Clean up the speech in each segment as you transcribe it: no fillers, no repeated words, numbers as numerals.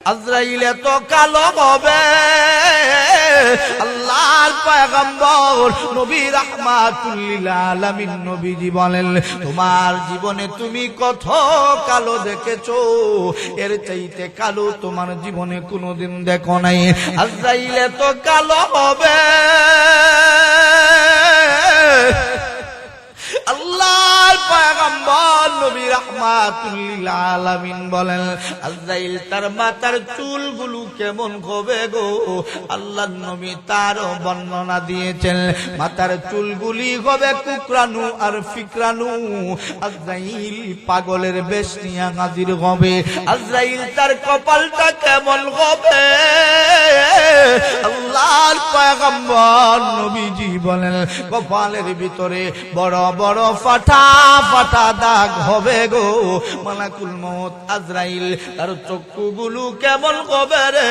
আজরাইল এত কালো হবে আল্লাহর পয়গম্বর নবী রাহমাতুল লিল আলামিন নবীজি বলেন তোমার জীবনে তুমি কত কালো দেখেছো এর চাইতে কালো তোমার জীবনে কোনোদিন দেখো নাই আজরাইল এত কালো হবে আল্লাহর পয়গম্বর নবী রাহমাতুল লিল আলামিন বলেন আজরাইল তার মাথার চুলগুলো কেমন হবে গো আল্লাহর নবী তার বর্ণনা দিয়েছেন মাথার চুলগুলি হবে কুকরানু আর ফিকরানু আজরাইল পাগলের বেশ নিয়ে হাজির হবে আজরাইল তার কপালটা কেমন হবে আল্লাহর পয়গম্বর নবীজি বলেন কপালের ভিতরে বড় বড় ফাটা ফাটা দাগ হবে গো মালাকুল মউত আজরাইল তার চক্ষুগুলো কেমন হবে রে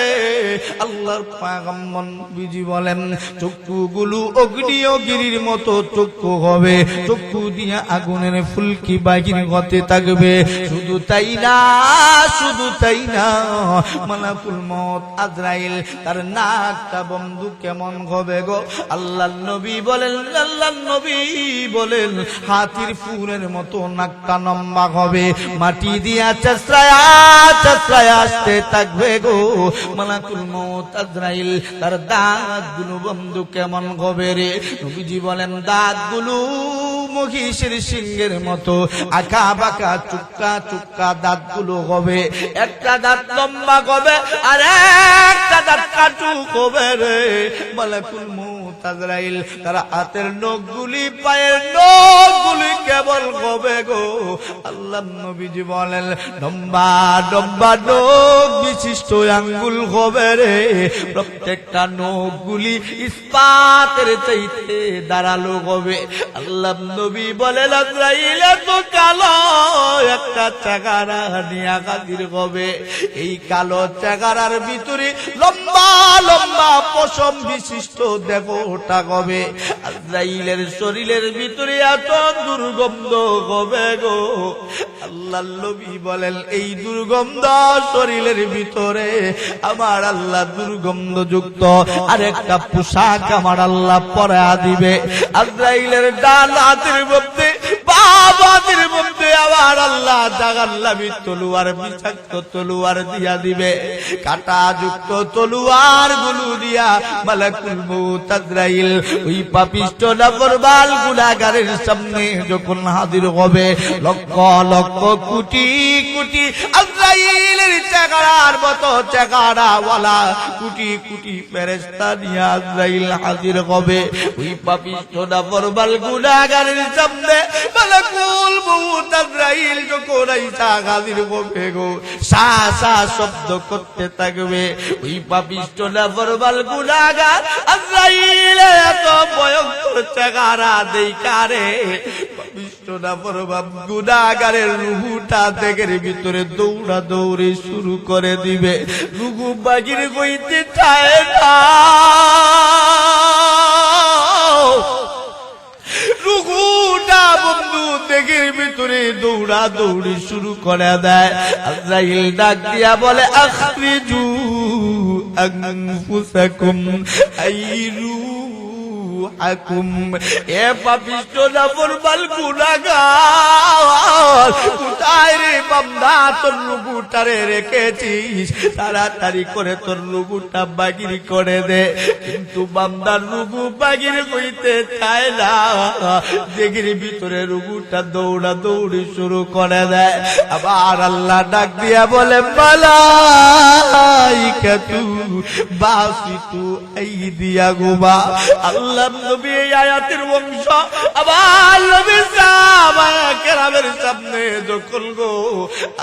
আল্লাহর পয়গম্বর নবীজি বলেন চক্ষুগুলো অগ্নিগিরির মতো চক্ষু হবে চক্ষু দিয়ে আগুনের ফুলকি বাহির হতে থাকবে শুধু তাই না মালাকুল মউত আজরাইল তার নাকটা বন্ধু কেমন হবে গো আল্লাহর নবী বলেন হাতির ফুলের মতো নাকটা লম্বা হবে মাটি দিয়া চেঁচড়ায় আসতে থাকবে গো মালাকুল মউত আজরাইল তার দাঁতগুলো বন্ধু কেমন হবে রে নবীজি বলেন দাঁতগুলো মহিষের সিংহের মতো আঁকা বাঁকা চুক্কা চুক্কা দাঁতগুলো হবে একটা দাঁত লম্বা হবে আর একটা দাঁত কাটু হবে রে মালাকুল মউত আজরাইল তার হাতের নখগুলি পায়ের নখগুলি কেবল হবে গো আল্লাহর নবীজি বলেন লম্বা লম্বা নখ বিশিষ্ট আঙ্গুল হবে রে প্রত্যেকটা নখগুলি ইস্পাতের চাইতে ধারালো হবে আল্লাহর নবী বলেন আজরাইল এত কালো একটা চেহারা নিয়ে হাজির হবে এই কালো চেহারার ভিতরে লম্বা লম্বা পশম বিশিষ্ট দেহটা হবে আজরাইলের শরীরের ভিতরে এত দুর্গন্ধ হবে গো আল্লাহর নবী বলেন এই দুর্গন্ধ শরীরের ভিতরে আমার আল্লাহ দুর্গন্ধ যুক্ত আরেকটা পোশাক আমার আল্লাহ পরা দিবে আজরাইলের ডান হাতের মধ্যে বাবাদের মধ্যে আমার আল্লাহ জাগাল্লাবি তলোয়ার বিষাক্ত তলোয়ার দিয়া দিবে কাটা যুক্ত তলোয়ার গুলো দিয়া মালাকুল মউত আজরাইল ওই পাপিষ্ঠ নাফরমান গুনাহগারের সামনে যখন হাজির হবে লক্ষ লক্ষ কোটি কোটি আজরাইলের চেহারার মতো চেহারাওয়ালা কোটি কোটি ফেরেশতা নিয়ে আজরাইল হাজির হবে ওই পাপিষ্ঠ নাফরমান গুনাহগারের সামনে মালাকুল মউত আজরাইল যখন আইসা হাজির হবে গো সা সা শব্দ করতে থাকবে ওই পাপিষ্ঠ নাফরমান গুনাহগার আজরাইল এত ভয়ঙ্কর চেহারা দেইখা রে পাপিষ্ঠ নাফরমান গুনাহগারের রূহটা দেহের ভিতরে দৌড়া দৌড়ি শুরু করে দিবে রূহ বাহির হইতে চায় না রুহুটা বন্ধু দেহের ভিতরে দৌড়া দৌড়ি শুরু করে দেয় আজরাইল ডাক দিয়া বলে আখরিজু আনফুসাকুম আইরু আকুম এ পাপিষ্ঠ নাফরমান গুনাহগার কোথায় রে বান্দা তোর রুহুটারে রেখেছিস তাড়াতাড়ি করে তোর রুহুটা বাহির করে দে কিন্তু বান্দার রুহু বাহির হইতে চায় না দেহের ভিতরে রুহুটা দৌড়া দৌড়ি শুরু করে দেয় আবার আল্লাহ ডাক দিয়া বলে মালাইকাতু বাসিতু আইদিয়াহুমা আল্লাহ নবী এই আয়াতের অংশ আবার নবী সাহাবায়ে কেরামের সামনে যখন গো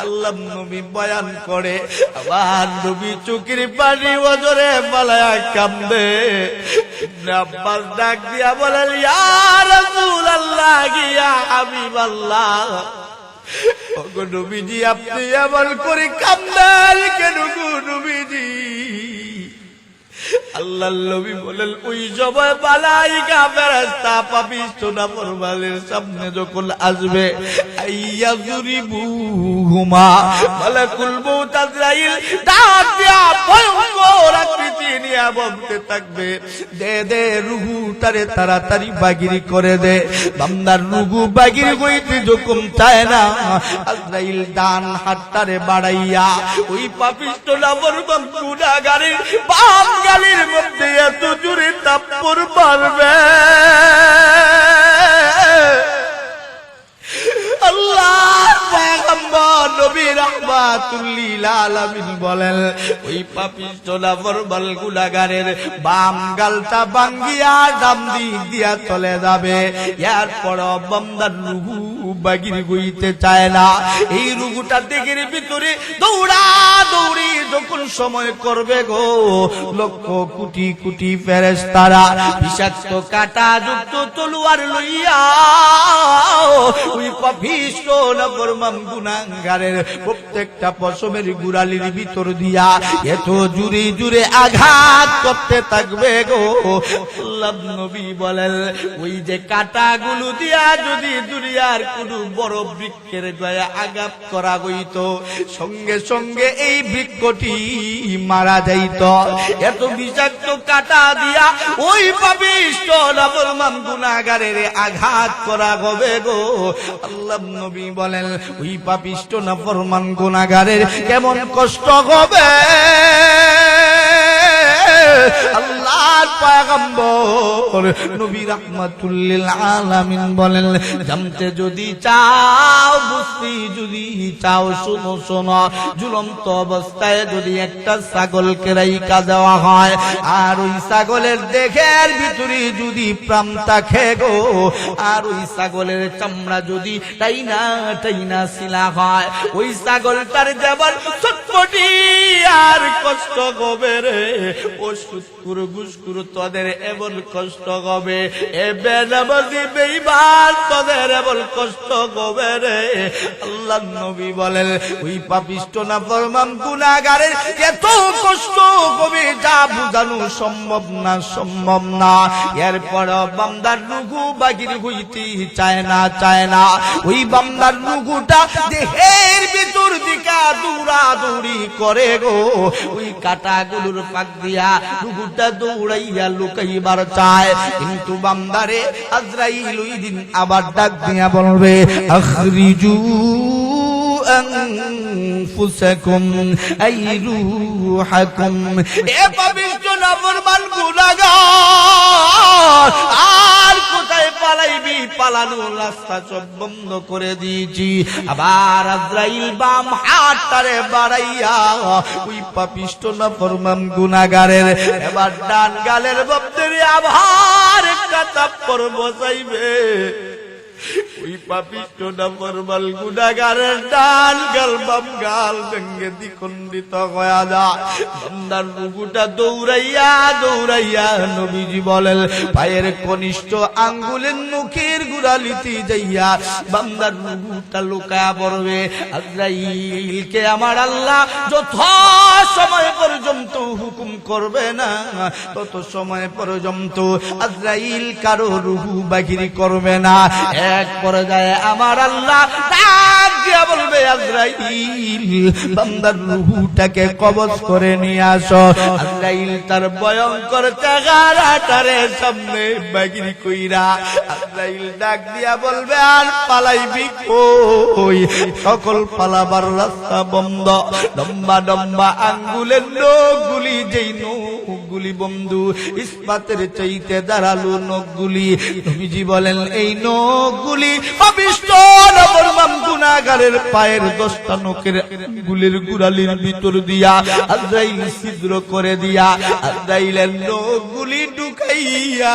আল্লাহ নবী বয়ান করে আবার নবী চোখের পানি ওজরে মালায়া কান্দে ইবনে আব্বাস ডাক দিয়া বলেন ইয়া রাসূলুল্লাহ ইয়া হাবিবাল্লাহ ওগো নবীজি আপনি এমন করে কান্দেন কেন গো নবীজি আল্লাহর নবী বলেন ওই সময় মালায়েকা ফেরেশতা পাপিষ্ঠ নাফরমানের সামনে যখন আসবে আইয়াযুরিবুহুমা মালাকুল মউত আজরাইল ডাক দিয়া বলতে থাকবে, দে দে রুহুটারে তাড়াতাড়ি বাগির করে দে। বান্দার রুহু বাগির হইতে যখন চায় না, আজরাইল ডান হাতটারে বাড়াইয়া ওই পাপিষ্ঠ নাফরমান গুনাহগারের বাম গালের মধ্যে এত জোরে থাপ্পড় মারবে, আল্লাহর পয়গম্বর নবী রাহমাতুল লিল আলামিন বলেন, ওই পাপিষ্ঠ নাফরমান গুনাহগারের বাম গালটা ভাঙ্গিয়া ডান দিক দিয়া চলে যাবে। এরপর বান্দার রুহু বাগির হইতে চায় না। এই রুহুটা দেহের ভিতরে দৌড়া দৌড়ি যখন সময় করবে গো, লক্ষ কোটি কোটি ফেরেশতারা বিষাক্ত কাঁটা যুক্ত তলোয়ার লইয়া ওই পাপিষ্ঠ নাফরমান গুনাহগারের প্রত্যেকটা পশমের গুড়ালির ভিতর দিয়া এত জুরে জুরে আঘাত করতে থাকবে গো। আল্লাহর নবী বলেন, ওই যে কাঁটাগুলো দিয়া যদি দুনিয়ার কোনো বড় বৃক্ষের গায়ে আঘাত করা হইত, সঙ্গে সঙ্গে এই বৃক্ষটি মারা যাইত। এত বিষাক্ত কাঁটা দিয়া ওই পাপিষ্ঠ নাফরমান গুনাহগারের আঘাত করা হবে গো। আল্লাহর নবী বলেন, ওই পাপিষ্ঠ নাফরমান গুনাহগারের কেমন কষ্ট হবে। আল্লাহর পয়গম্বর নবী রাহমাতুল লিল আলামিন বলেন, জানতে যদি চাও, বুঝতে যদি চাও, শোনো শোনো, ঝুলন্ত অবস্থায় যদি একটা ছাগলকে রাইখা দেওয়া হয়, আর ওই ছাগলের দেহের ভিতরে যদি প্রাণ থাকে গো, আর ওই ছাগলের চামড়া যদি টাইনা টাইনা ছিলা হয়, ওই ছাগলটার যেমন ছটফটি আর কষ্ট হবে রে, ও সুৎকুর ঘুষকুর তোদের এমন কষ্ট হবে, এ বেনামাজি বেঈমান তোদের এমন কষ্ট হবে রে। আল্লাহর নবী বলেন, ওই পাপিষ্ঠ নাফরমান গুনাহগারের এত কষ্ট হবে যা বুঝানো সম্ভব না, সম্ভব না। এরপর বান্দার রুহু বাগির হইতে চায় না, চায় না। ওই বান্দার রুহুটা দেহের ভিতর দিকে দৌড়া দৌড়ি করে গো, ওই কাঁটাগুলোর ফাঁক দিয়া রুহুটা দৌড়াইয়া লুকাইবার চায়, কিন্তু বান্দারে আজরাইল ওই দিন আবার ডাক দিয়া বলবে, আখরিজু আনফুসাকুম আই রূহাকুম। এ পাপিষ্ঠ নাফরমান গুনাহগার, আর কোথায় পালাইবি? পালানোর রাস্তা সব বন্ধ করে দিয়েছি। আবার আজরাইল বাম হাতটারে বাড়াইয়া ওই পাপিষ্ঠ নাফরমান গুনাহগারের এবার ডান গালের মধ্যে আবার একটা থাপ্পড় বসাইবে। ওই পাপিষ্ঠ নাফরমান গুনাহগারের ডান গাল বাম গাল ভেঙে দ্বিখণ্ডিত হয়ে যায়। বান্দার রুহুটা দৌড়াইয়া দৌড়াইয়া নবীজি বলেন, পায়ের কনিষ্ঠ আঙ্গুলের মুখের গুড়ালিতে যাইয়া বান্দার রুহুটা লুকায়া পড়বে। আজরাইলকে আমার আল্লাহ যত সময় পর্যন্ত হুকুম করবে না, তত সময় পর্যন্ত আজরাইল কারো রুহু বাহির করবে না। এক পর্যায়ে আমার আল্লাহ ডাক দিয়া বলবে, আজরাইল বান্দার রুহুটাকে কবজ করে নিয়ে আসো। আজরাইল তার ভয়ঙ্কর চেহারাটারে সামনে বাহির কইরা আজরাইল ডাক দিয়া বলবে, আর পালাইবি কই? সকল পালাবার রাস্তা বন্ধ। লম্বা লম্বা আঙ্গুলের নখগুলি, যেই নখগুলি বন্ধু ইস্পাতের চাইতে দাঁড়ালো নখগুলি। নবীজি বলেন, এই নখগুলি পাপিষ্ঠ নাফরমান গুনাহগারের পায়ের 10টা নখের আঙ্গুলের গুড়ালির ভিতর দিয়া আজরাইল ছিদ্র করে দিয়া আজরাইলের নখগুলি ঢুকাইয়া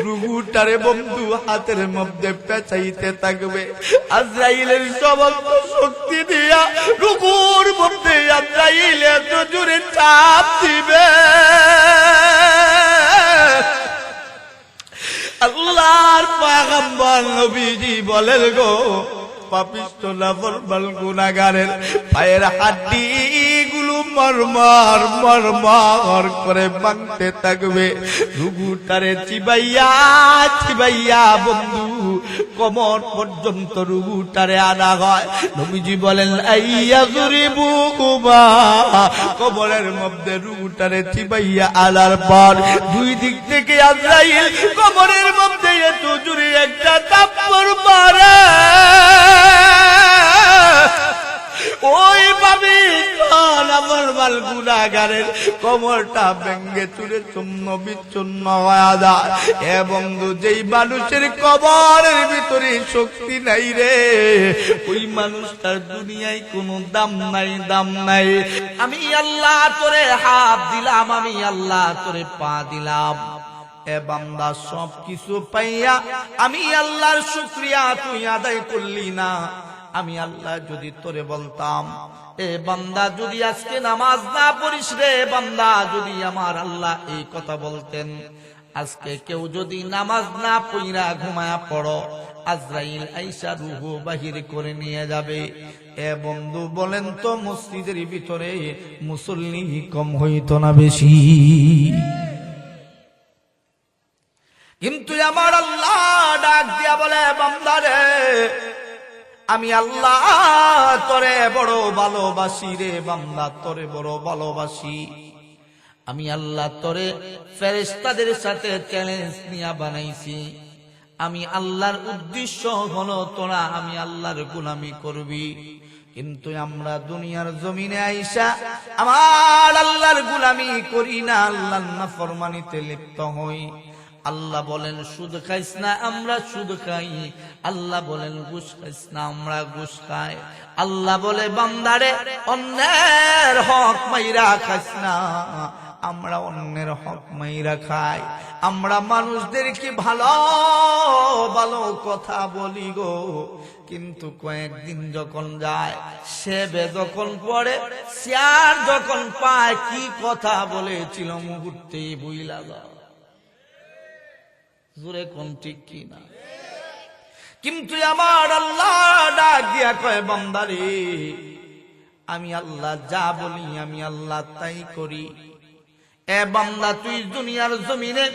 রুহুটারে বন্ধু হাতের মধ্যে পেঁচাইতে থাকবে। আজরাইলের সমস্ত শক্তি দিয়া রুহুর মধ্যে আজরাইল এত জোরে চাপ দিবে, আল্লাহর পয়গম্বর নবীজি বলেন গো, পাপিষ্ঠ নাফরমান গুনাহগারের পায়ের হাড্ডি গুলো মরমর মরমর করে ভাঙতে থাকবে। রুহুটারে চিবাইয়া চিবাইয়া বন্ধু কোমর পর্যন্ত রুহুটারে আনা হয়। নবীজি বলেন আইয়াযরিবু কুবা, কোমরের মধ্যে রুহুটারে চিবাইয়া আনার পর দুই দিক থেকে আজরাইল কোমরের মধ্যে এত জোরে একটা থাপ্পড় মারে, ওই ভাবে আমার বাল গুনাহগারের কোমরটা ভেঙে চুরে চূর্ণ বিচ্ছিন্ন হয়ে যায়। এ বন্ধু, যেই মানুষের কবরের ভিতরে শক্তি নাই রে, ওই মানুষটার দুনিয়ায় কোনো দাম নাই, দাম নাই। আমি আল্লাহ তোরে হাত দিলাম, আমি আল্লাহ তোরে পা দিলাম, এ বান্দা সব কিছু পাইয়া আমি আল্লাহর শুকরিয়া তুই আদায় করলি না। আমি আল্লাহ যদি তোরে বলতাম এ বান্দা যদি আজকে নামাজ না পড়িস রে বান্দা, যদি আমার আল্লাহ এই কথা বলতেন আজকে কেউ যদি নামাজ না পড়া ঘুমায়া পড়ো, আজরাইল আইসা রূহ বাহির করে নিয়ে যাবে। এ বন্ধু বলেন তো মসজিদের ভিতরে মুসল্লি কম হইতো না বেশি? কিন্তু আমার আল্লাহ ডাক দিয়া বলে বান্দা রে, আমি আল্লাহ তোরে বড় ভালোবাসি রে বান্দা, তোরে বড় ভালোবাসি। আমি আল্লাহ তোরে ফেরেশতাদের সাথে চ্যালেঞ্জ নিয়ে বানাইছি। আমি আল্লাহর উদ্দেশ্য হলো তোরা আমি আল্লাহর গোলামি করবি। কিন্তু আমরা দুনিয়ার জমিনে আইসা আমার আল্লাহর গোলামি করি না, আল্লাহর নাফরমানিতে লিপ্ত হই। আল্লাহ বলেন সুদ খাইস না, আমরা সুদ খাই। আল্লাহ বলেন ঘুষ খাইস না, আমরা ঘুষ খাই। আল্লাহ বলে বান্দারে অন্যের হক মাইরা খাইস না, আমরা অন্যের হক মাইরা খাই। আমরা মানুষদেরকে ভালো ভালো কথা বলি গো, কিন্তু কয়েকদিন যখন যায়, সেবে যখন পড়ে, শেয়ার যখন পায়, কি কথা বলেছিল মুহূর্তেই ভুইলা যায়। জোরে কোন ঠিক কি না? কিন্তু আমার আল্লাহ ডাক দিয়া কয় বান্দারে, আমি আল্লাহ যা বলি আমি আল্লাহ তাই করি। এ বান্দা তুই দুনিয়ার জমিনে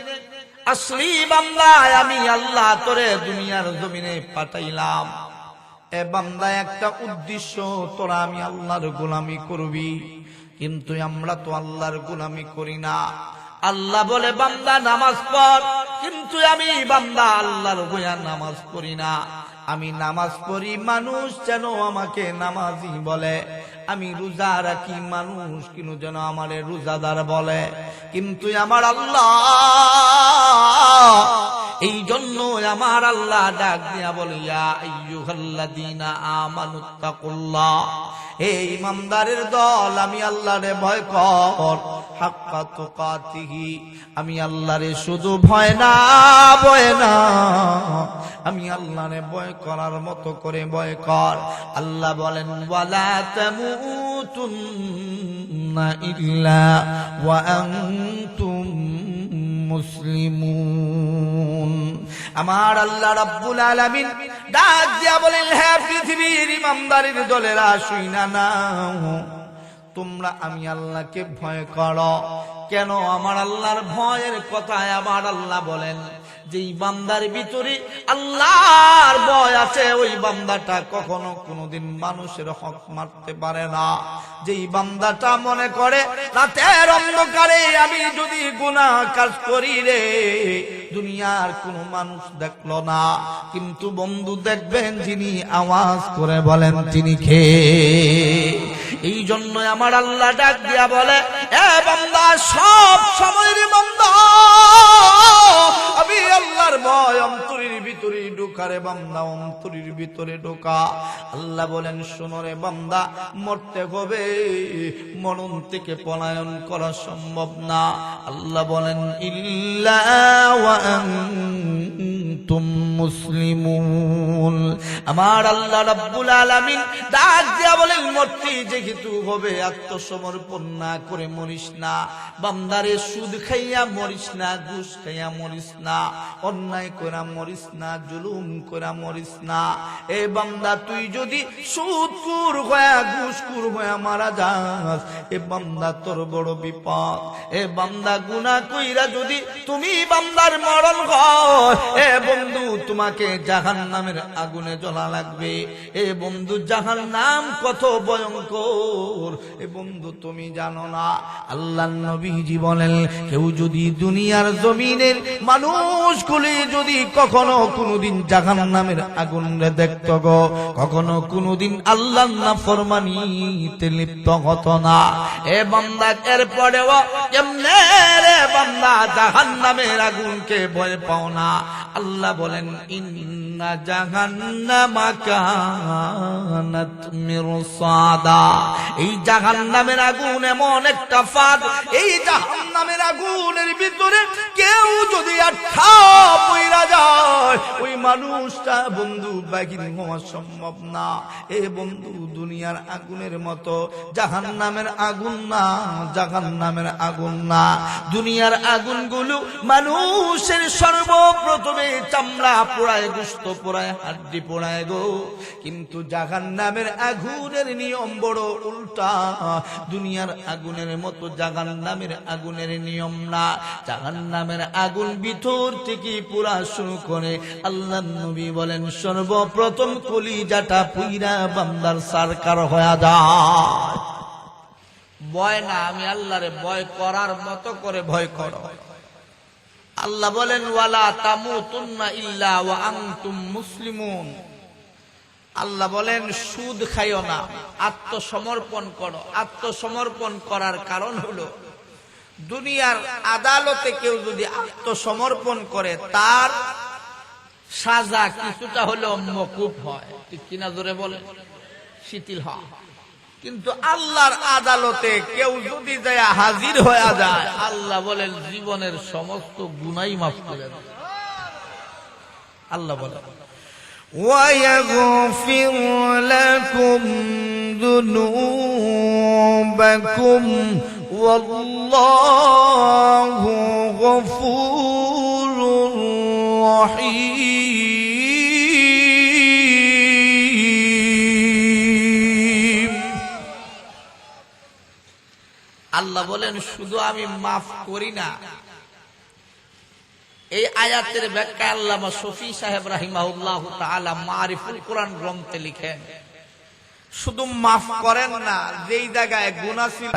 আসলি বান্দা, আমি আল্লাহ তোরে দুনিয়ার জমিনে পাঠাইলাম। এ বান্দা একটা উদ্দেশ্য, তোরা আমি আল্লাহর গোলামি করবি। কিন্তু আমরা তো আল্লাহর গোলামি করি না। আল্লাহ বলে বান্দা নামাজ পড়, কিন্তু আমি বান্দা আল্লাহর ভয়ে নামাজ পড়ি না। আমি নামাজ পড়ি মানুষ যেন আমাকে নামাজি বলে, আমি রোজা রাখি মানুষ কিন্তু যেন আমারে রোজাদার বলে। কিন্তু আমার আল্লাহ এই জন্য আমার আল্লাহ ডাক দিয়া বলে ইয়া আইয়ুহাল্লাযীনা আমানুত্তাকুল্লাহ, হে ইমানদারের দল আমি আল্লাহরে ভয় কর, হাক্কা তুকাতিহি, আমি আল্লাহরে শুধু ভয় না ভয় না, আমি আল্লাহরে ভয় করার মতো করে ভয় কর। আল্লাহ বলেন ওয়ালা তামুতুন্না ইল্লা ওয়া আনতুম মুসলিমুন। আমার আল্লাহ রাব্বুল আলামিন ডাক দিয়া বলেন হে পৃথিবীর ইমানদারের দলেরা শুইনা নাও, তোমরা আমি আল্লাহকে ভয় করো। কেন আমার আল্লাহর ভয়ের কথা আমার আল্লাহ বলেন, যেই বান্দার ভিতরে আল্লাহর ভয় আছে ওই বান্দাটা কখনো কোনোদিন মানুষের হক মারতে পারে না। যেই বান্দাটা মনে করে রাতের অন্ধকারে আমি যদি গুনাহ কাজ করি রে, দুনিয়ার কোনো মানুষ দেখলো না, কিন্তু বন্ধু দেখবেন যিনি আওয়াজ করে বলেন তিনি কে। এই জন্য আমার আল্লাহ ডাক দিয়া বলে এ বান্দা সব সময়ের বান্দা আমি আল্লাহর ভয় অন্তরের ভিতরে ঢোকারে বান্দা, অন্তরের ভিতরে ঢোকা। আল্লাহ বলেন শোনো রে বান্দা, মরতে হবে, মরণ থেকে পলায়ন করা সম্ভব না। আল্লাহ বলেন ইল্লা ওয়া আনতুম মুসলিমুন। আমার আল্লাহ রাব্বুল আলামিন ডাক দিয়া বলেন মরতে যেহেতু হবে আত্মসমর্পণ না করে মরিস না বান্দারে, সুদ খাইয়া মরিস না, ঘুষ খাইয়া মরিস না, অন্যায় কইরা মরিস না, জুলুম কইরা মরিস না। এ বান্দা তুই যদি সুদখোর হয়ে ঘুষখোর হয়ে মারা যাস, এ বান্দা তোর বড় বিপদ। এ বান্দা গুনাহ কইরা যদি তুমি বান্দার মরণ হয়, এ বন্ধু তোমাকে জাহান্নামের আগুনে জ্বলা লাগবে। এ বন্ধু, জাহান্নাম কত ভয়ঙ্কর এ বন্ধু তুমি জানো না। আল্লাহর নবীজি বলেন, কেউ যদি দুনিয়ার জমিনের মানুষগুলি যদি কখনো কোনোদিন জাহান্নামের আগুনে দেখত গো, কখনো কোনোদিন আল্লাহর নাফরমানিতে লিপ্ত হতো না। এ বান্দা, এরপরেও কেমনে রে বান্দা জাহান্নামের আগুনকে ভয় পাও না? আল্লাহ বলেন, ইন্না জাহান্নামা কানাত মিরসাদা। এই জাহান্নামের আগুন এমন একটা ফাঁদ, এই জাহান্নামের আগুনের ভিতরে কেউ যদি আটকা পইরা যায়, ওই মানুষটা বন্ধু বাহির হওয়া সম্ভব না। এ বন্ধু, দুনিয়ার আগুনের মতো জাহান্নামের আগুন না, জাহান্নামের আগুন না। দুনিয়ার আগুনগুলো মানুষের সর্বপ্রথমে চামড়া পোড়ায়, গোশত পোড়ায়, হাড্ডি পোড়ায় গো। কিন্তু জাহান্নামের আগুনের নিয়ম বড় উল্টা। দুনিয়ার আগুনের মতো জাহান্নামের আগুনের নিয়ম না। জাহান্নামের আগুন ভিতর থেকে পোড়া শুরু করে। আল্লাহর নবী বলেন, সর্বপ্রথম কলিজাটা পুইরা বান্দার সরকার হয়ে যায়। ভয় না, আমি আল্লাহরে ভয় করার মতো করে ভয় করো। আল্লাহ বলেন, ওয়ালা তামুতুন্না ইল্লা ওয়া আনতুম মুসলিমুন। আল্লাহ বলেন, সুদ খাইও না, আত্মসমর্পণ করো। আত্মসমর্পণ করার কারণ হলো, দুনিয়ার আদালতে কেউ যদি আত্মসমর্পণ করে, তার সাজা কিছুটা হলেও মকুব হয়, ঠিক কিনা জোরে বলে, শিথিল হয়। কিন্তু আল্লাহর আদালতে কেউ যদি যায় হাজির হয়ে যায়, আল্লাহ বলেন জীবনের সমস্ত গুনাহ মাফ করে দেন। আল্লাহ বলেন, وَيَغْفِرْ لَكُمْ ذُنُوبَكُمْ وَاللَّهُ غَفُورٌ رَحِيمٌ। আল্লাহ বলেন, শুধু আমি মাফ করি না। এই আয়াতের ব্যাখ্যা আল্লামা শফি সাহেব রাহিমাহুল্লাহ তাআলা মারিফুল কোরআন গ্রন্থে লিখেন, শুধু মাফ করেন না, যেই জায়গায় গুনাহ ছিল।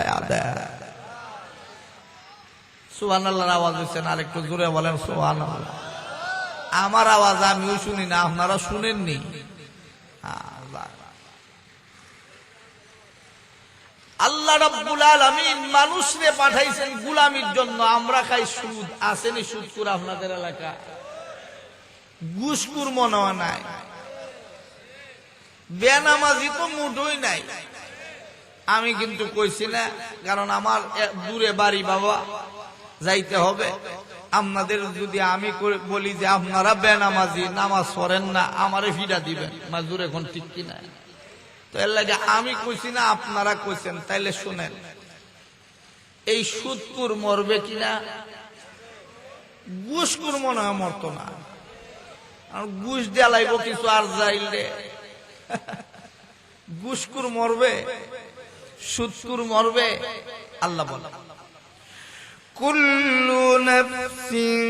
সুবহানাল্লাহর আওয়াজ হচ্ছেন, আর একটু জোরে বলেন সুবহানাল্লাহ। আমার আওয়াজ আমিও শুনি না, আপনারা শুনেননি। আল্লাহ রাব্বুল আলামিন মানুষকে পাঠাইছেন গোলামির জন্য। আমরা খাই সুদ। আসেনি সুদকুর আপনাদের এলাকা? ঘুষখোর মনে হয় নাই, বেনামাজি তো মুঠোই নাই। আমি কিন্তু কইছি না, কারণ আমার দূরে বাড়ি, বাবা যাইতে হবে। আপনাদের যদি আমি বলি যে আপনারা বেনামাজি, নামাজ পড়েন না, আমারে ফিরা দিবেন, মাজুর এখন ঠিক কিনা? তো এর লাগে আমি কইছি না, আপনারা কইছেন। তাইলে শুনেন, এই সুদকুর মরবে কিনা? ঘুষখোর মনে হয় মরতো না। ঘুষ দেলাইব কিছু আর যাইলে ঘুষখোর মরবে, সুদকুর মরবে। আল্লাহ বলে, কুল্লু নাফসিন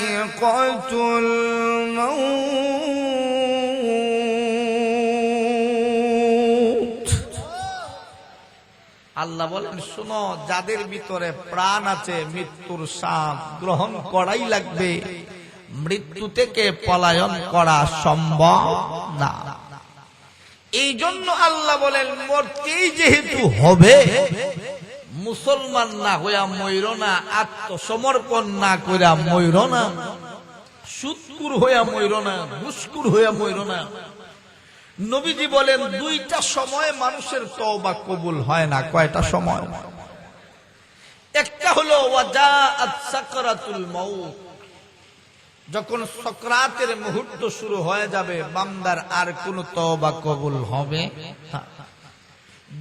যায়িকাতুল মাউত। আল্লাহ বলেন, শুনো, যাদের ভিতরে প্রাণ আছে মৃত্যুর স্বাদ গ্রহণ করাই লাগবে। মৃত্যু থেকে পলায়ন করা সম্ভব না। এই জন্য আল্লাহ বলেন, মরতেই যেহেতু হবে, মুসলমান না হইয়া মইর না, আত্মসমর্পণ না কইরা মইর না, সুদকুর হইয়া মইর না, ঘুষখোর হইয়া মইর না। নবীজি বলেন, দুইটা সময় মানুষের তওবা কবুল হয় না। কয়টা সময়? একটা হলো ওয়াজাআত সাকরাতুল মাউত, যখন সাকরাতের মুহূর্ত শুরু হয়ে যাবে, বান্দার আর কোন তওবা কবুল হবে না।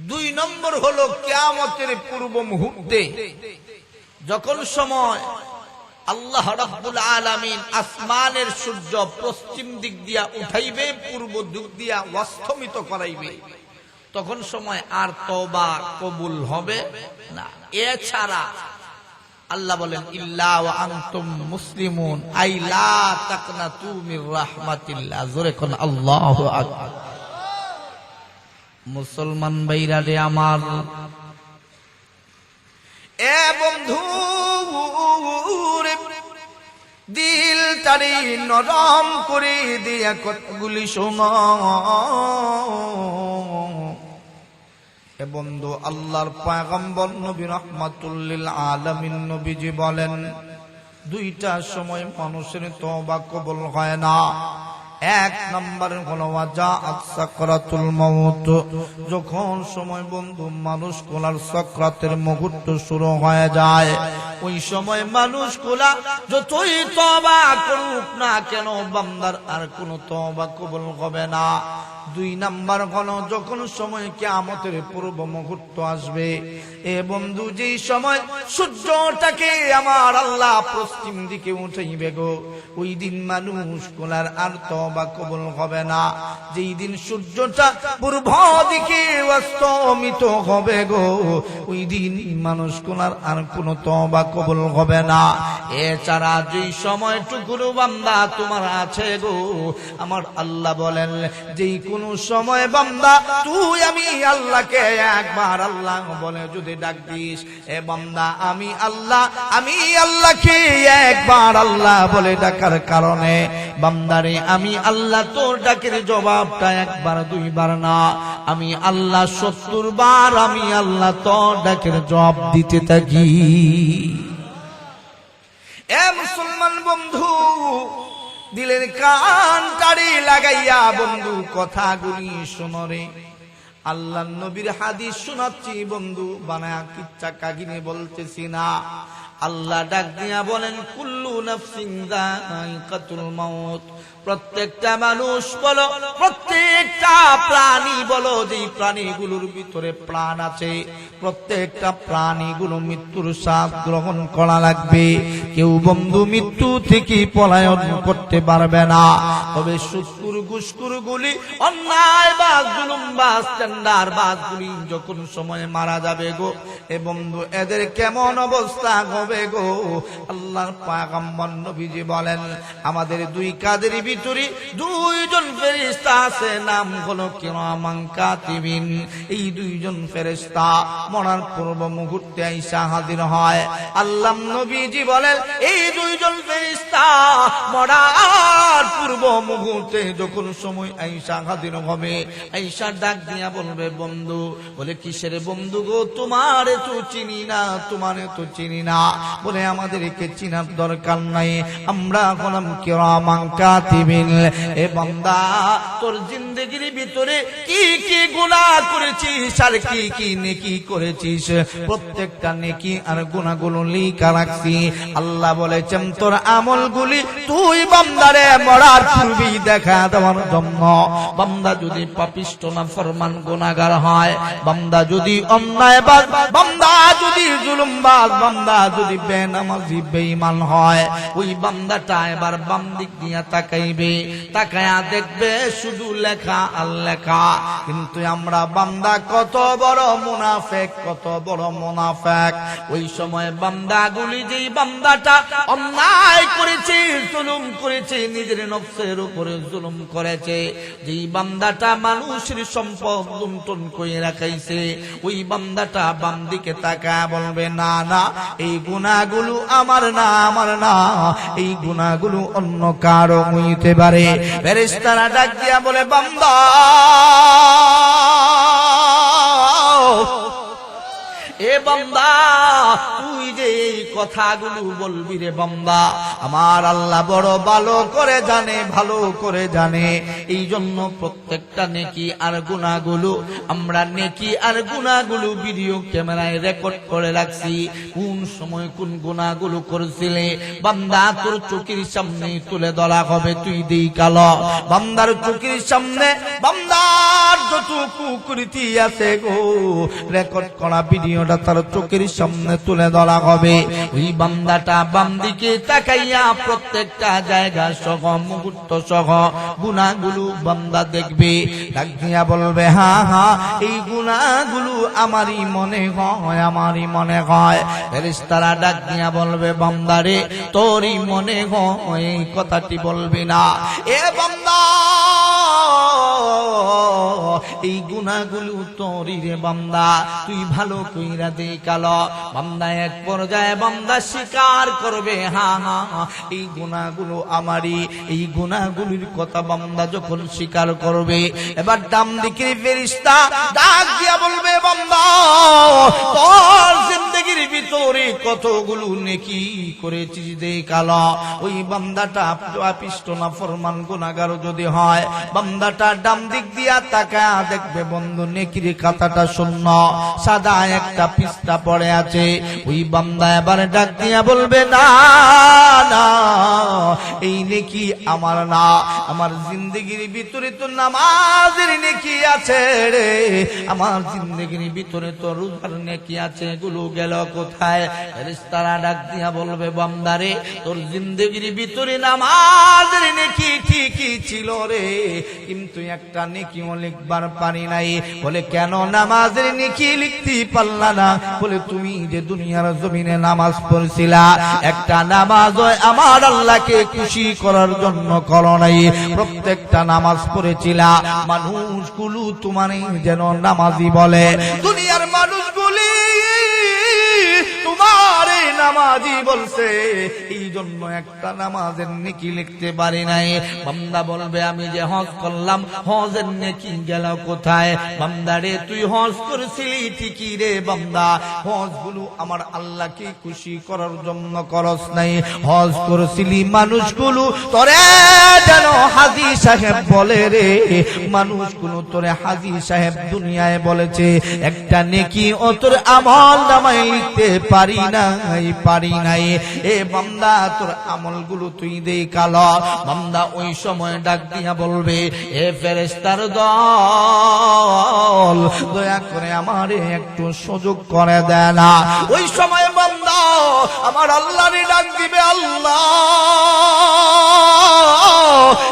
দুই নম্বর হলো কিয়ামতের পূর্ব মুহূর্তে, যখন সময় আল্লাহ রাব্বুল আলামিন আসমানের সূর্য পশ্চিম দিক দিয়া উঠাইবে, পূর্ব দিক দিয়া অস্তমিত করাইবে, তখন সময় আর তওবা কবুল হবে না। এছাড়া আল্লাহ বলেন ইল্লা ওয়া আনতুম মুসলিমুন আই লা তাকনাতু মির রাহমাতিল্লাহ। জোরে কোন আল্লাহু আকবার। মুসলমান ভাইরা রে আমার, এ বন্ধু দিলটারে নরম করে দিয়া কতগুলি শোনো। এ বন্ধু আল্লাহর পয়গম্বর নবী রাহমাতুল লিল আলামিন নবীজি বলেন, দুইটা সময় মানুষের তওবা কবুল হয় না। এক নম্বর হলো ওয়াজাআত সাকরাতুল মাউত, যখন সময় বন্ধু মানুষ কোলার সাকরাতের মুহূর্ত শুরু হয়ে যায়, ওই সময় মানুষ কোলা যতই তওবা করুক না কেন বান্দার আর কোনো তওবা কবুল হবে না। দুই নাম্বার হলো যখন সময় কিয়ামতের পূর্ব মুহূর্ত আসবে, এ বন্ধু যেই সময় সূর্যটাকে আমার আল্লাহ পশ্চিম দিকে উঠাইবে গো, ওই দিন মানুষ কোলার আর তওবা কবুল হবে না। যেই দিন সূর্যটা পূর্ব দিকে অস্তমিত হবে গো, ওই দিন মানুষ কোলার আর কোনো তওবা কবুল হবে না। এছাড়া যেই সময়টুকু বান্দা তোমার আছে গো, আমার আল্লাহ বলেন যেই কোন সময় বান্দা তুই আমি আল্লাহকে একবার আল্লাহ বলে যদি ডাক দিস, এ বান্দা আমি আল্লাহকে একবার আল্লাহ বলে ডাকার কারণে বান্দারে আমি আল্লাহ তোর ডাকের জবাবটা একবার দুইবার না, আমি আল্লাহ 70 বার আমি আল্লাহ তোর ডাকের জবাব দিতে থাকি। এ মুসলমান বন্ধু দিলের কান টাড়ি লাগাইয়া বন্ধু কথাগুলি শোনো রে। আল্লাহ নবীর হাদিস শোনাচ্ছি বন্ধু, বানায়া কিচ্ছা কাহিনী বলতেছি না। আল্লাহ ডাক দিয়া বলেন কুল্লু নাফসিন যায়িকাতুল মাউত, প্রত্যেকটা মানুষ বলো, প্রত্যেকটা প্রাণী বলো, যেই প্রাণীগুলোর ভিতরে প্রাণ আছে প্রত্যেকটা প্রাণীগুলো মৃত্যুর স্বাদ গ্রহণ করা লাগবে। কেউ বন্ধু মৃত্যু থেকে পলায়ন করতে পারবে না। তবে সুৎখুর ঘুষখুর গুলি, অন্যায় বাজ জুলুম বাজ টেন্ডার বাজ গুলি যখন সময় মারা যাবে গো, এ বন্ধু এদের কেমন অবস্থা হবে গো। আল্লাহর পয়গম্বর নবীজি বলেন আমাদের দুই কাদের ভিতরে দুইজন ফেরেশতা আছে, নাম হলো কিরামান কাতিবিন। এই দুইজন ফেরেশতা মরার পূর্ব মুহূর্তে আইসা হাজির হয়। আল্লাহ নবীজি বলেন এই দুইজন ফেরেশতা মরার পূর্ব মুহূর্তে যখন সময় আইসা হাজির হবে, আইসা ডাক দিয়া বলবে বন্ধু, বলে কিসের বন্ধু গো, তোমারে তো চিনি না, তোমারে তো চিনি না। বলে আমাদেরকে চিনার দরকার নাই, আমরা হলাম কিরামান কাতিবিন। এ বান্দা তোর জিন্দেগির ভিতরে কি কি গুনাহ করেছিস আর কি কি নেকি করেছিস, প্রত্যেকটা নেকি আর গুনাহগুলো লিখা রাখছি। আল্লাহ বলেছেন তোর আমলগুলি তুই বান্দারে মরার পূর্বেই দেখা দেওয়ার জন্য। বান্দা যদি পাপিষ্ঠ না ফরমান গুনাহগার হয়, বান্দা যদি অন্যায়বাজ, বান্দা যদি জুলুমবাজ, বান্দা যদি বেনামাজি বেঈমান হয়, ওই বান্দাটা এবার বাম দিক দিয়া তাকাইবে, তাকায়া দেখবে শুধু লেখা আর লেখা। কিন্তু আমরা বান্দা কত বড় মুনাফিক, কত বড় মুনাফিক। ওই সময় বান্দাগুলি, যেই বান্দাটা অন্যায় করেছে, জুলুম করেছে, নিজের নফসের উপরে জুলুম করেছে, যেই বান্দাটা মানুষের সম্পদ লুণ্ঠন করে রাখাইছে, ওই বান্দাটা বাম দিকে তাকায়া বলবে না না, এই গুনাহগুলো আমার না, আমার না, এই গুনাহগুলো অন্য কারো হইতে পারে। ফেরেশতারা ডাক দিয়া বলে বান্দা এ বান্দা তুই যে এই কথাগুলো বলবি রে বান্দা, আমার আল্লাহ বড় ভালো করে জানে, ভালো করে জানে। এই জন্য প্রত্যেকটা নেকি আর গুনাহগুলো আমরা নেকি আর গুনাহগুলো ভিডিও ক্যামেরায় রেকর্ড করে রাখছি। কোন সময় কোন গুনাহগুলো করেছিলে বান্দা তোর চোখের সামনে তুলে ধরা হবে, তুই দেই কালো বান্দার চোখের সামনে বান্দার যত কুকৃতি আছে গো, রেকর্ড করা ভিডিওটা তার চোখের সামনে তুলে ধরা হবে। ওই বান্দাটা বাম দিকে তাকাইয়া দেখাইয়া প্রত্যেকটা জায়গা সহ মুহূর্ত সহ গুনাহগুলো বান্দা দেখবে, ডাক দিয়া বলবে হ্যাঁ হ্যাঁ এই গুনাহগুলো আমারই মনে হয়, আমারই মনে হয়। ফেরেশতারা ডাক দিয়া বলবে বান্দারে তোরই মনে হয়, এই কথাটি বলবি না। এ বান্দা এই গুনাহগুলো তোরই রে বান্দা, তুই ভালো কইরা দেখাল। বান্দা এক পর্যায়ে বান্দা স্বীকার করবে হ্যাঁ হ্যাঁ এই গুনাহগুলো আমারই। এই গুনাহগুলির কথা বান্দা যখন স্বীকার করবে, এবার ডান দিকের ফেরেশতা ডাক দিয়া বলবে বান্দা তোর জিন্দেগির ভিতরে কতগুলো নেকি করেছিস দেখাল। ওই বান্দাটা পাপিষ্ঠ নাফরমান গুনাহগার যদি হয়, বান্দাটা ডান দিক দিয়া তাকায়া দেখবে বন্ধু নেকির খাতাটা শূন্য, সাদা একটা পৃষ্ঠা পড়ে আছে। ওই বান্দা এবার ডাক দিয়া বলবে না না এই নেকি আমার না, আমার জিন্দেগির ভিতরে তো নামাজের নেকি আছে রে, আমার জিন্দেগির ভিতরে তো রোজার নেকি আছে, এগুলো গেল কোথায়? ফেরেশতারা ডাক দিয়া বলবে বান্দারে তোর জিন্দেগির ভিতরে নামাজের নেকি ঠিকই ছিল রে, কিন্তু একটা নেকিও লিখবার পারি নাই। বলে কেন নামাজের নেকি লিখতে পারলা না? বলে তুমি যে দুনিয়ার জমিনে নামাজ পড়ছিলা, একটা নামাজ আমার আল্লাহকে খুশি করার জন্য করো নাই, প্রত্যেকটা নামাজ পড়েছিলা মানুষগুলো তোমার যেন নামাজি বলে। দুনিয়ার মানুষগুলি তোমার নামাজি বলছে, এই জন্য একটা নামাজের নেকি লিখতে পারি নাই। বান্দা বলবে আমি যে হজ করলাম, হজের নেকি গেল কোথায়? বান্দারে তুই হজ করেছিলি ঠিকই রে বান্দা, হজগুলো আমার আল্লাহকে খুশি করার জন্য করস নাই, হজ করেছিলি মানুষগুলো তোরে যেন হাজী সাহেব বলে রে, মানুষগুলো তোরে হাজী সাহেব দুনিয়ায় বলেছে, একটা নেকি ও তোর আমল নামায় লিখতে পারি নাই, পারি নাই। এ বান্দা তোর আমলগুলো তুই দেখাল। বান্দা ওই সময় ডাক দিয়া বলবে এ ফেরেশতার দল দয়া করে আমারে একটু সুযোগ করে দেয় না। ওই সময় বান্দা আমার আল্লাহরে ডাক দিবে, আল্লাহ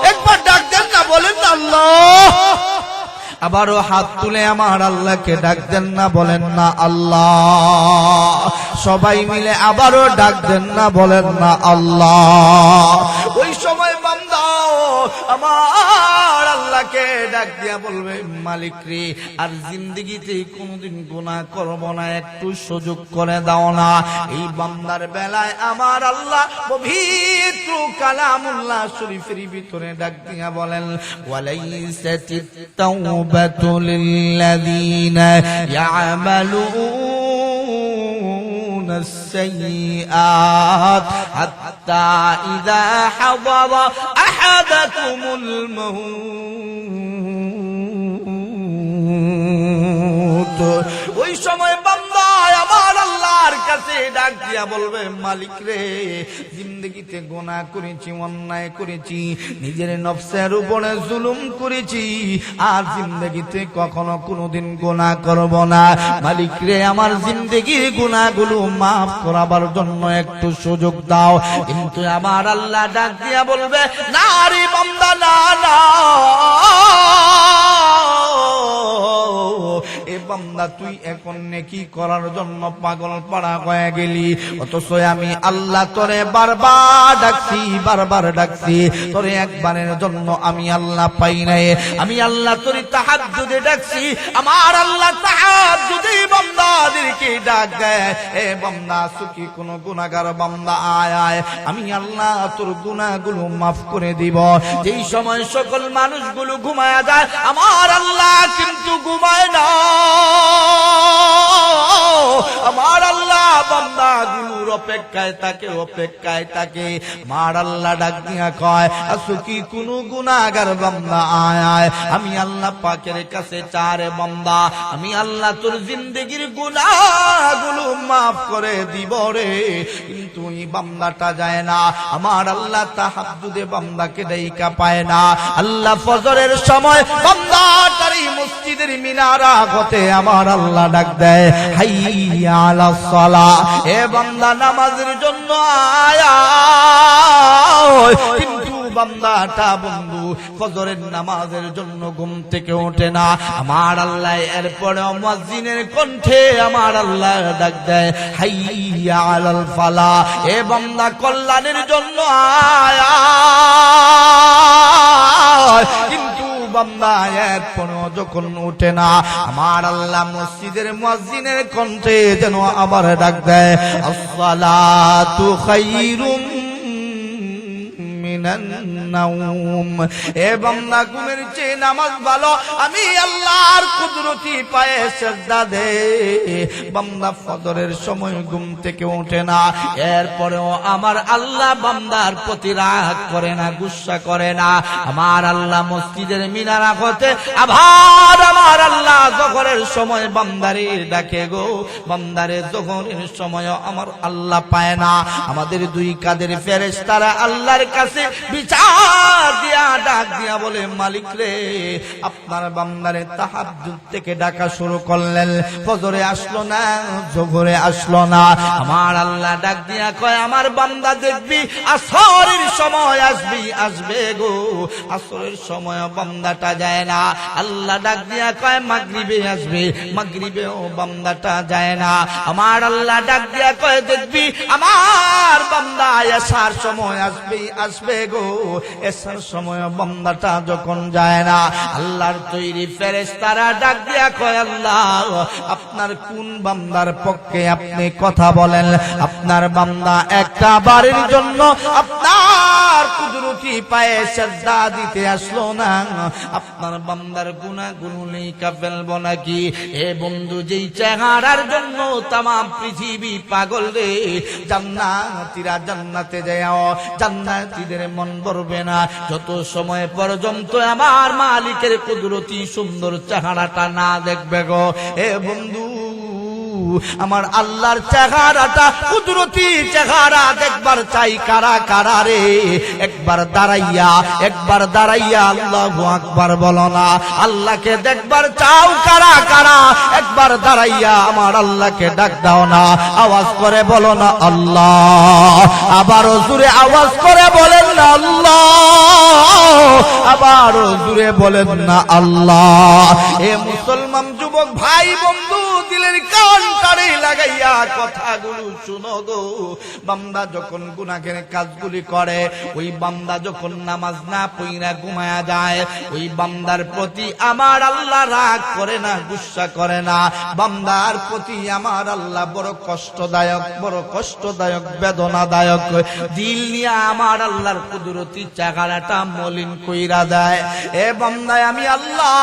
একবার ডাক দেন না, বলেন আল্লাহ। আবারও হাত তুলে আমার আল্লাহকে ডাক দেন না, বলেন না আল্লাহ। সবাই মিলে আবারও ডাক দেন না, বলেন না আল্লাহ। ওই সময় বান্দা আমার আল্লাহকে ডাক দিয়া বলবে মালিক রে আর জিন্দেগিতে কোনোদিন গুনাহ করব না, একটু সুযোগ করে দাও না। এই বান্দার বেলায় আমার আল্লাহ পবিত্র কালামুল্লাহ শরীফের ভিতরে ডাক দিয়া বলেন ওয়ালাইসাতিত তাওবাতু লিল্লাযীনা ইয়ামালুনা السيئات حتى إذا حضر أحدكم الموت ওই সময় বান্দা আমার আল্লাহর কাছে ডাক দিয়া বলবে মালিক রে জিন্দেগিতে গুনাহ করেছি, অন্যায় করেছি, নিজের নফসের উপরে জুলুম করেছি, আর জিন্দেগিতে কখনো কোনোদিন গুনাহ করব না। মালিক রে আমার জিন্দেগির গুনাহগুলো মাফ করাবার জন্য একটু সুযোগ দাও। কিন্তু আমার আল্লাহ ডাক দিয়া বলবে না রে বান্দা, না না এ বান্দা তুই এখন নেকি করার জন্য পাগল পাড়া হয়ে গেলি, অথচ আমি আল্লাহ তোরে বারবার ডাকছি, বারবার ডাকছি, তোরে একবারের জন্য আমি আল্লাহ পাই নাই। আমি আল্লাহ তোরে তাহাজ্জুদে ডাকছি, আমার আল্লাহ তাহাজ্জুদে বান্দাদেরকে ডাক দেয়, এ বান্দা সুখী কোন গুনাহগার বান্দা আয় আয়, আমি আল্লাহ তোর গুনাহগুলো মাফ করে দিব। যেই সময় সকল মানুষগুলো ঘুমায় যায়, আমার আল্লাহ কিন্তু ঘুমায় না। আমার আল্লাহ বান্দাগুলোর অপেক্ষায় থাকে, অপেক্ষায় থাকে। আমার আল্লাহ ডাক দিয়া কয় আসো কি কোন গুনাহগার বান্দা আয় আয়, আমি আল্লাহ পাকের কাছে চারে বান্দা, আমি আল্লাহ তোর জিন্দেগির গুনাহগুলো মাফ করে দিব রে। কিন্তু এই বান্দাটা যায় না, আমার আল্লাহ তাহাজ্জুদে বান্দাকে ডাইকা পায় না। আল্লাহ ফজরের সময় বান্দাটা বাড়ি মসজিদের মিনারা হতে আমার আল্লাহ ডাক দেয়, হাইয়া আলাস সালাহ, এ বান্দা নামাজের জন্য আয়া। কিন্তু বান্দাটা বন্ধু ফজরের নামাজের জন্য ঘুম থেকে ওঠে না। আমার আল্লাহ এরপরে মুয়াজ্জিনের কণ্ঠে আমার আল্লাহ ডাক দেয়, হাইয়া আলাল ফালাহ, এ বান্দা কল্যাণের জন্য আয়া। কিন্তু বান্দা এরপরেও যখন ওঠে না, আমার আল্লাহ মসজিদের মুয়াজ্জিনের কণ্ঠে যেন আবার ডাক দেয়, আসসালাতু খায়রুম মিনান নাওম, এ বান্দা ঘুমের চেয়ে নামাজ ভালো। আমি আল্লাহর কুদরতি পায়ে সিজদা দে। বান্দা ফজরের সময় ঘুম থেকে ওঠে না, এরপরেও আমার আল্লাহ বান্দার প্রতি রাগ করে না, গুসা করে না। আমার আল্লাহ মসজিদের মিনারা হতে আবার আমার আল্লাহ যখরের সময় বান্দারে ডাকে গো। বান্দারে যখরের সময় আমার আল্লাহ পায় না। আমাদের দুই কাদের ফেরেশতারা আল্লাহর কাছে বিচার দিয়া ডাক দিয়া বলে, মালিক রে, আপনার বান্দারে তাহাজ্জুদ থেকে ডাকা শুরু করলেন, ফজরে আসলো না, যোহরে আসলো না। আমার আল্লাহ ডাক দিয়া কয়, আমার বান্দা দেখবি আসরের সময় আসবে গো। আসরের সময় বান্দাটা যায় না। আল্লাহ ডাক দিয়া কয়, মাগরিবে আসবে, মাগরিবেও বান্দাটা যায় না। আমার আল্লাহ ডাক দিয়া কয়, দেখবি আমার বান্দা এশার সময় আসবে গো। এশার সময় বান্দাটা যখন যায় না, আল্লাহর তৈরি ফেরেশতারা ডাক দিয়া কয়, আল্লাহ আপনার কোন বান্দার পক্ষে আপনি কথা বলেন? আপনার বান্দা একটা বারের জন্য আপনার কুদরতি পায়ে সিজদা দিতে আসলো না। আপনার বান্দার গুনাহগুলো লেখা ফেলবো নাকি? এ বন্ধু, যেই চেহারার জন্য তামাম পৃথিবী পাগল রে। জান্নাতীরা জান্নাতে যাও, জান্নাতীদের মন ভরবে না যত সময় পর্যন্ত আমার মালিকের কুদরতি সুন্দর চেহারাটা না দেখবে গো। এ বন্ধু, আমার আল্লাহর চেহারাটা কুদরতি চেহারা দেখবার চাই কারা কারা রে? একবার দাঁড়াইয়া আল্লাহু আকবার বলো না। আল্লাহকে দেখবার চাও কারা কারা? একবার দাঁড়াইয়া আমার আল্লাহকে ডাক দাও না। আওয়াজ করে বলো না আল্লাহ। আবারও জোরে আওয়াজ করে বলেন না আল্লাহ। আবারও জোরে বলেন না আল্লাহ। এ মুসলমান যুবক ভাই বন্ধু, দিলের কান কারে লাগাইয়া কথাগুলো শুনো গো। বান্দা যখন গুনাহের কাজগুলি করে, ওই বান্দা যখন নামাজ না পড়িয়া ঘুমায়া যায়, ওই বান্দার প্রতি আমার আল্লাহ রাগ করে না, গুসা করে না। বান্দার প্রতি আমার আল্লাহ বড় কষ্টদায়ক বেদনাদায়ক দিল নিয়ে আমার আল্লাহর কুদরতি চেহারাটা মলিন কইরা দেয়। এ বান্দা, আমি আল্লাহ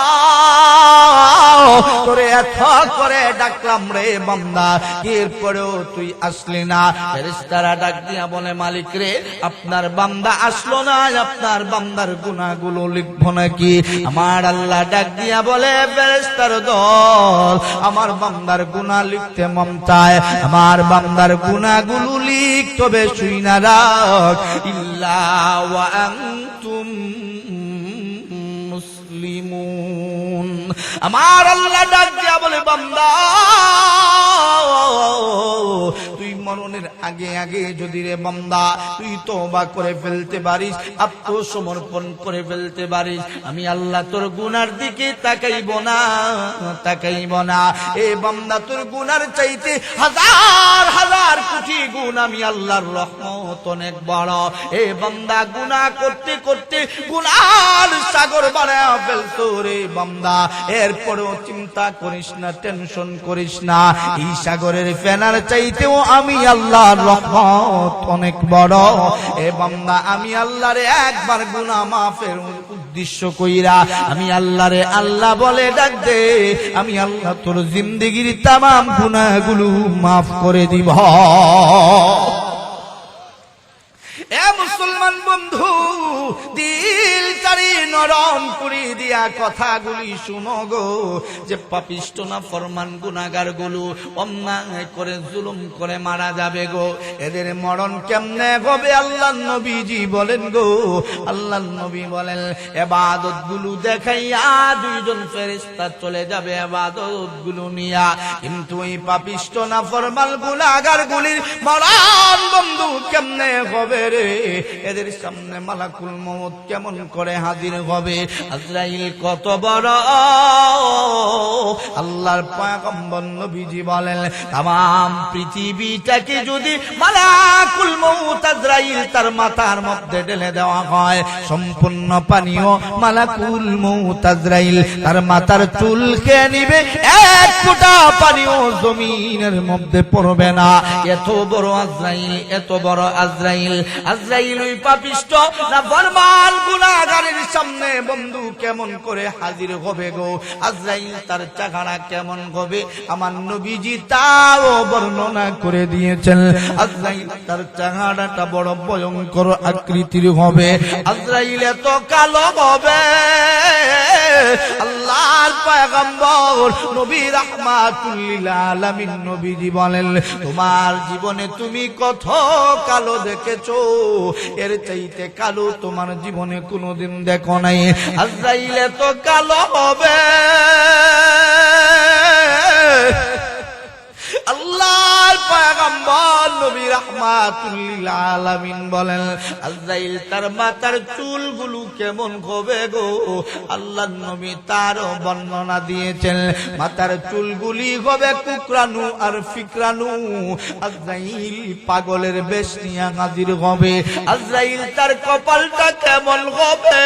তোরে এত করে ডাকলাম রে বান্দা, এরপরেও তুই আসলি না। ফেরেশতারা ডাক দিয়া বলে, মালিক রে, আপনার বান্দা আসলো না, আপনার বান্দার গুনাহগুলো লিখবো নাকি? আমার আল্লাহ ডাক দিয়া বলে, ফেরেশতার দল, আমার বান্দার গুনাহ লিখতে মন চায়, আমার বান্দার গুনাহগুলো লিখ, তবে শুই না রাখ, ইল্লা ওয়া আনতুম মুসলিমুন। আমার আল্লাহ ডাক দিয়া বলে, বান্দা তুই মরণের আগে আগে যদি রে বান্দা তুই তওবা করে ফেলতে পারিস, আত্মসমর্পণ করে ফেলতে পারিস, আমি আল্লাহ তোর গুনার দিকে তাকাইব না। এ বান্দা, তোর গুনার চাইতে হাজার হাজার কোটি গুণ আমি আল্লাহর রহমত অনেক বড়। এ বান্দা, গুনাহ করতে করতে গুনার সাগর বানায়া ফেলছো রে বান্দা। এরপরেও চিন্তা করিস না, টেনশন করিস না, এই সাগরের ফেনার চাইতেও আমি আল্লাহর রহমত অনেক বড়। এ বান্দা, আমি আল্লাহরে একবার গুনাহ মাফের উদ্দেশ্য কইরা আমি আল্লাহরে আল্লাহ বলে ডাক দে, আমি আল্লাহ তোর জিন্দেগির তামাম গুনাহগুলো মাফ করে দিব। এ মুসলমান বন্ধু, দিল চারি নরম করে দিয়া কথাগুলি শুনো গো, যে পাপিষ্ট না ফরমান গুনাহগার গুলো অন্যায় করে জুলুম করে মারা যাবে গো, এদের মরণ কেমনে হবে আল্লাহর নবীজি বলেন গো। আল্লাহর নবী বলেন ইবাদত গুলো দেখাইয়া দুইজন ফেরেশতা চলে যাবে ইবাদত গুলো নিয়া, কিন্তু এই পাপিষ্ট না ফরমান গুনাহগার গুলির মরণ বন্ধু কেমনে হবে রে, এদের সামনে মালাকুল মউত কেমন করে হাজির হবে। আজরাইল কত বড়, আল্লাহর পয়গম্বর নবীজি বলেন তাম পৃথিবীটাকে যদি মালাকুল মউত আজরাইল তার মাথার মধ্যে ঢেলে দেওয়া হয়, সম্পূর্ণ পানিও মালাকুল মউত আজরাইল তার মাথার চুল খেয়ে নিবে, এক ফোঁটা পানিও জমিনের মধ্যে পড়বে না। এত বড় আজরাইল, এত বড় আজরাইল। আজরাইল ওই পাপিষ্ট না ফরমান গুনাহগারের সামনে বন্ধু কেমন করে হাজির হবে গো, আজরাইল তার চেহারা কেমন হবে আমার নবীজি তাও বর্ণনা করে দিয়েছেন। আজরাইল তার চেহারাটা বড় ভয়ঙ্কর আকৃতির হবে, আজরাইল এত কালো হবে, আল্লাহর পয়গম্বর নবী রাহমাতুল লিল আলামিন নবীজি বলেন তোমার জীবনে তুমি কত কালো দেখেছো, এর চাইতে কালো তোমার জীবনে কোনোদিন দেখো নাই। আজরাইল এত কালো হবে, আল্লাহর পয়গম্বর নবী রাহমাতুল লিল আলামিন বলেন আজরাইল তার মাথার চুলগুলো কেমন হবে গো, আল্লাহর নবী তার বর্ণনা দিয়েছেন মাথার চুলগুলি হবে কুকরানু আর ফিকরানু। আজরাইল পাগলের বেশ নিয়ে হাজির হবে, আজরাইল তার কপালটা কেমন হবে,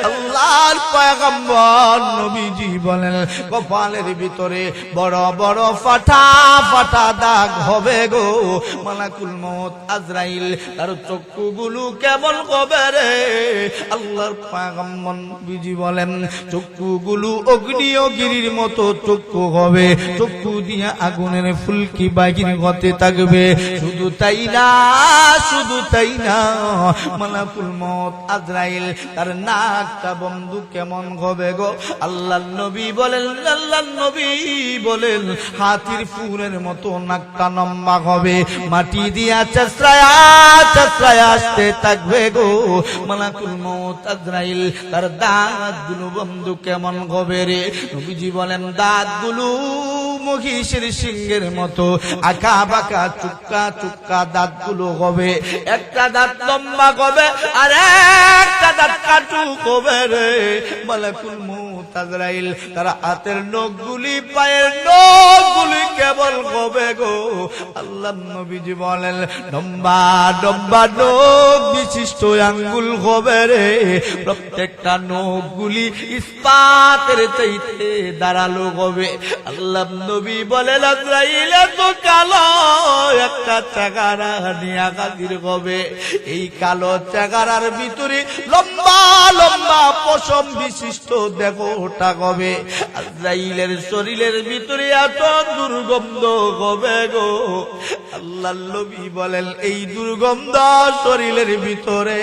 আল্লাহর পয়গম্বর নবীজি বলেন কপালের ভিতরে বড় বড় ফাটা ফাটা দাগ হবে গো। মালাকুল মউত আজরাইল তার চক্ষুগুলো কেমন হবে রে, আল্লাহর পয়গম্বর নবীজি বলেন চক্ষুগুলো অগ্নিগিরির মতো চক্ষু হবে, চক্ষু দিয়ে আগুনের ফুলকি বাহির হতে থাকবে। শুধু তাই না, শুধু তাই না, মালাকুল মউত আজরাইল তার নাকটা বন্ধু কেমন হবে গো, আল্লাহর নবী বলেন, আল্লাহর নবী বলেন হাতির ফুলের মতো নাকটা লম্বা হবে, মাটি দিয়া চেঁচড়ায়া চেঁচড়ায়া আসতে থাকবে গো। মালাকুল মউত আজরাইল তার দাঁতগুলো বন্ধু কেমন হবে রে, নবীজি বলেন দাঁতগুলো মহিষের সিংহের মতো আঁকা বাঁকা চুক্কা চুক্কা দাঁতগুলো হবে, একটা দাঁত লম্বা হবে আর একটা দাঁত কাটু হবে রে। মালাকুল মউত আজরাইল তার হাতের নখগুলি পায়ের নখগুলি কেবল হবে গো, আল্লাহর নবীজি বলেন লম্বা লম্বা নখ বিশিষ্ট আঙ্গুল হবে রে, প্রত্যেকটা নখগুলি ইস্পাতের চাইতে ধারালো হবে। আল্লাহর নবী বলেন আজরাইল এত কালো একটা চেহারা নিয়ে হাজির হবে, এই কালো চেহারার ভিতরে লম্বা লম্বা পশম বিশিষ্ট দেহটা হবে, আজরাইলের শরীরের ভিতরে এত দুর্গন্ধ হবে গো। আল্লাহর নবী বলেন এই দুর্গন্ধ শরীরের ভিতরে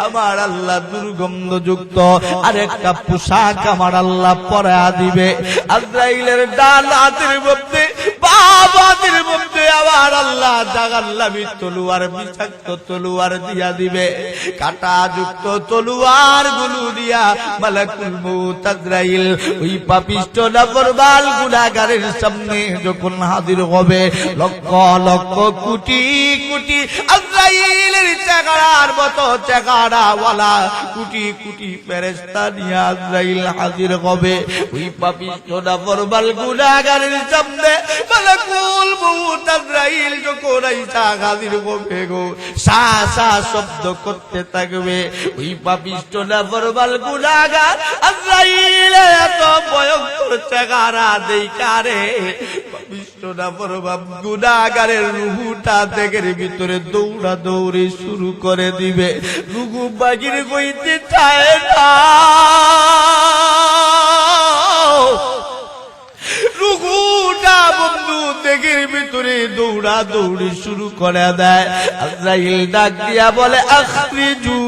আমার আল্লাহ দুর্গন্ধ যুক্ত আরেকটা পোশাক আমার আল্লাহ পরা দিবে। আজরাইলের ডান হাতের মধ্যে বাম হাতের মধ্যে আমার আল্লাহ জাগাল্লামি তলোয়ার বিষাক্ত তলোয়ার দিয়া দিবে, কাটা যুক্ত তলোয়ার গুলো দিয়া মালাকুল মউত আজরাইল ওই পাপিষ্ট নাফরমান গুনাহগারের সামনে যখন হাজির হবে, লক্ষ লক্ষ কোটি কোটি আজরাইলের চেহারার মতো চেহারাওয়ালা কোটি কোটি ফেরেশতা নিয়ে আজরাইল হাজির হবে। ওই পাপিষ্ট নাফরমান গুনাহগারের সামনে মালাকুল মউত আজরাইল যখন আইসা হাজির হবে গো, সা সা শব্দ করতে থাকবে। ওই পাপিষ্ট নাফরমান গুনাহগার আজরাইল এত ভয়ঙ্কর চেহারা দেইখা রে পাপিষ্ট নাফরমান গুনাহগারের রূহটা দেহের ভিতরে দৌড়া দৌড়ি শুরু করে দিবে, রূহ বাহির হইতে চায় না, রুহুটা বন্ধু দেহের ভিতরে দৌড়া দৌড়ি শুরু করে দেয়। আজরাইল ডাক দিয়া বলে আখরিজু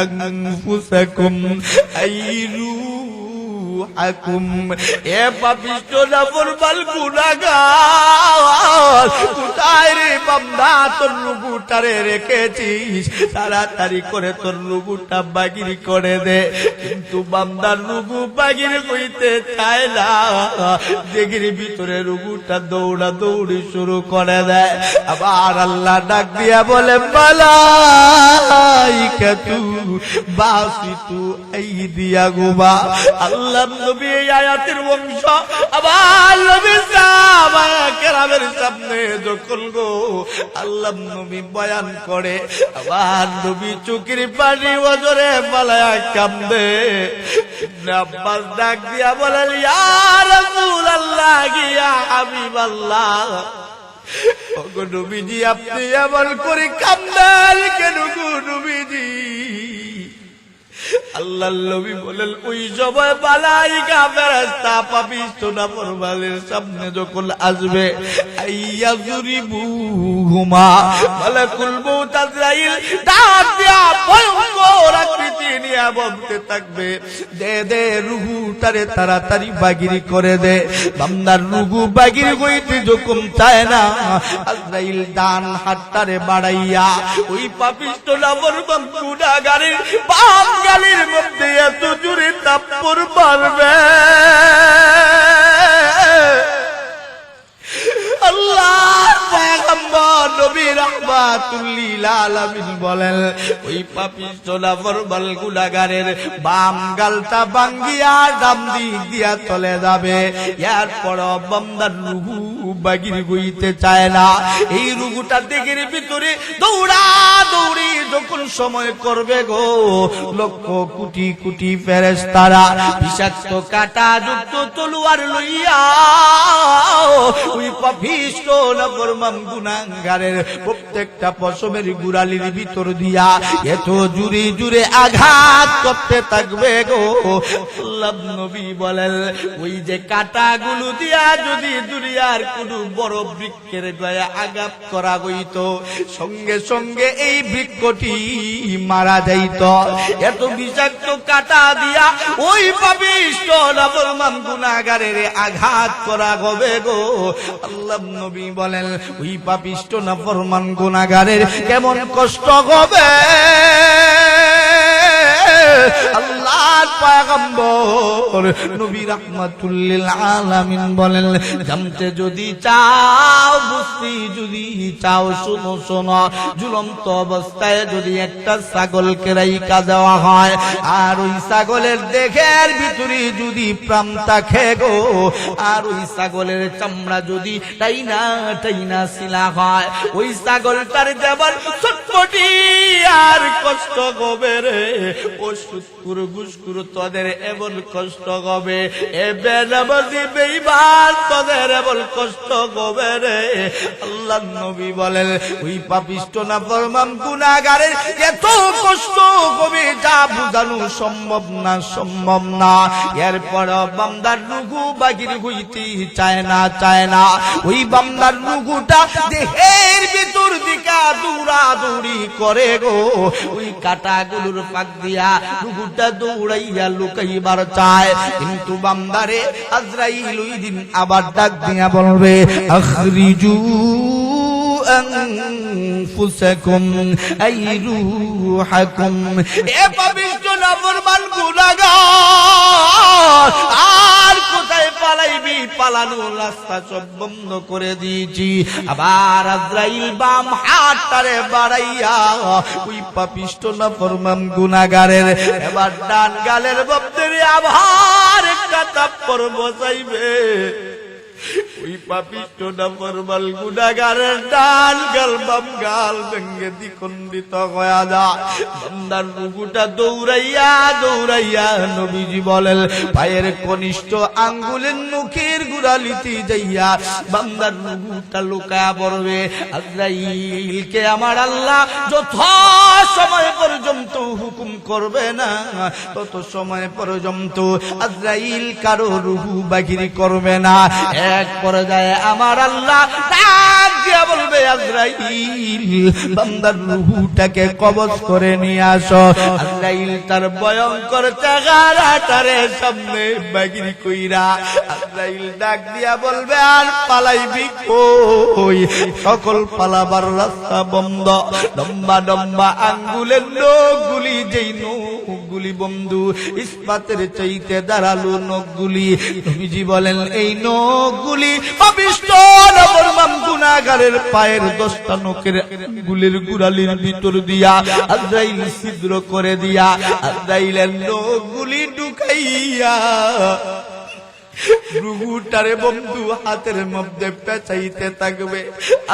আনফুসাকুম আইরু হাকুম। এ পাপিষ্ঠ নাফরমান গুনাহগার, কোথায় রে বান্দা তোর রুগুটারে রেখেছিস? তাড়াতাড়ি করে তোর রুগুটা বাগির করে দে। কিন্তু বান্দার রুগু বাগির হইতে চায় না, দেগির ভিতরে রুগুটা দৌড়া দৌড়ি শুরু করে দেয়। আবার আল্লাহ ডাক দিয়া বলে মালাইকাতু বাসিতু আইদিয়াগুমা। আল্লাহ নবী এই আয়াতের অংশ আবার নবী সাহাবায়ে কেরামের সামনে যখন গো আল্লাহ নবী বয়ান করে, আবার নবী চোখের পানি ওজরে ফালায়া কান্দে। ইবনে আব্বাস ডাক দিয়া বলেন ইয়া রাসূলুল্লাহ, ইয়া হাবিবাল্লাহ, ওগো নবীজি আপনি এমন করে কান্দেন কেন গো নবীজি? আল্লাহর নবী বলেন ওই সময় মালায়েকা ফেরেশতা পাপিষ্ঠ নাফরমানের সামনে যখন আসবে, আইয়াযরিবুহুমা, মালাকুল মউত আজরাইল ডাক দিয়া ভয়ঙ্কর আকৃতি নিয়ে বলতে থাকবে, দে দে রূহটারে তাড়াতাড়ি বাগির করে দে। বান্দার রূহ বাগির হইতে যখন চায় না, আজরাইল ডান হাতটারে বাড়াইয়া ওই পাপিষ্ঠ নাফরমান গুনাহগারের বাম গালের মধ্যে এত জোরে থাপ্পড় মারবে, আল্লাহর পয়গম্বর নবী রাহমাতুল লিল আলামিন বলেন ওই পাপিষ্ঠ নাফরমান গুনাহগারের বাম গালটা ভাঙ্গিয়া ডান দিক দিয়া চলে যাবে। এরপর বান্দার রূহ বাগির হইতে চায় না। এই রূহটা দেহের ভিতরে দৌড়া দৌড়ি যখন সময় করবে গো, লক্ষ কোটি কোটি ফেরেশতারা বিষাক্ত কাঁটা যুক্ত তলোয়ার লইয়া ওই পাপিষ্ঠ নাফরমান গুনাহগারের প্রত্যেকটা পশমের গুড়ালির ভিতর দিয়া এত জুরে জুরে আঘাত করতে থাকবে গো। আল্লাহ নবী বলেন ওই যে কাঁটাগুলো দিয়া যদি দুনিয়ার কোন বড় বৃক্ষের গায়ে আঘাত করা হইত, সঙ্গে সঙ্গে এই বৃক্ষটি মারা যাইত। এত বিষাক্ত কাঁটা দিয়া ওই পাপিষ্ঠ নাফরমান গুনাহগারের আঘাত করা হবে গো। আল্লাহ নবী বলেন ওই পাপিষ্ঠ নাফরমান গুনাহগারের কেমন কষ্ট হবে। আল্লাহর পয়গম্বর নবী রাহমাতুল লিল আলামিন বলেন জানতে যদি চাও, বুঝতে যদি চাও, শোনো শোনো, ঝুলন্ত অবস্থায় যদি একটা ছাগলকে রাইখা দেওয়া হয়, আর ওই ছাগলের দেহের ভিতরে যদি প্রাণ থাকে গো, আর ওই ছাগলের চামড়া যদি টাইনা টাইনা ছিলা হয়, ওই ছাগলটার যেমন ছটফটি আর কষ্ট হবে রে, ও সুৎকুর ঘুষকুর তোদের এমন কষ্ট হবে, এ বেনামাজি বেঈমান তোদের এমন কষ্ট হবে রে। আল্লাহ নবী বলেন ওই পাপিষ্ঠ নাফরমান গুনাহগারের এত কষ্ট হবে যা বুঝানো সম্ভব না, সম্ভব না। এরপর বান্দার রূহ বাগির হইতে চায় না, চায় না। ওই বান্দার রূহটা দেহের ভিতর দিকে দৌড়া দৌড়ি করে গো, ওই কাঁটাগুলোর ফাঁক দিয়া রূহটা দৌড়াইয়া লুকাইবার চায়। কিন্তু বান্দারে আজরাইল ওই দিন আবার ডাক দিয়া বলবে আখরিজু আনফুসাকুম আইরুহাকুম। এ পাপিষ্ঠ নাফরমান গুনাহগার, আর কোথায় পালাইবি? পালানোর রাস্তা সব বন্ধ করে দিয়েছি। আবার আজরাইল বাম হাতটারে বাড়াইয়া ওই পাপিষ্ঠ নাফরমান গুনাহগারের এবার ডান গালের মধ্যে আবার একটা থাপ্পড় বসাইবে। ওই পাপিষ্ঠ নাফরমান গুনাহগারের ডান গাল বাম গাল ভেঙে দ্বিখণ্ডিত হয়ে যায়। বান্দার রূহটা দৌড়াইয়া দৌড়াইয়া নবীজি বলেন পায়ের কনিষ্ঠ আঙ্গুলের মুখের গুড়ালিতে যাইয়া বান্দার রূহটা লুকায়া পড়বে। আজরাইলকে আমার আল্লাহ যত সময় পর্যন্ত হুকুম করবে না, তত সময় পর্যন্ত আজরাইল কারো রূহ বাগির করবে না। এক পর্যায়ে আমার আল্লাহ ডাক দিয়া বলবে আজরাইল বান্দার রূহটাকে কবজ করে নিয়ে আসো। আজরাইল তার ভয়ঙ্কর চেহারাটারে সামনে বাগিরি কইরা আজরাইল ডাক দিয়া বলবে, আর পালাইবি কই? সকল পালাবার রাস্তা বন্ধ। লম্বা লম্বা আঙ্গুলের নখগুলি, যেই নখগুলি বন্ধু ইস্পাতের চাইতে দাঁড়ালো নখগুলি। নবীজি বলেন, এই নখগুলি পাপিষ্ঠ নাফরমান গুনাহগারের পায়ের 10টা নখের আঙ্গুলের গোড়ালির ভিতর দিয়া আজরাইল ছিদ্র করে দিয়া আজরাইলের নখগুলি ঢুকাইয়া রুহুটারে বন্ধু হাতের মধ্যে পেঁচাইতে থাকবে।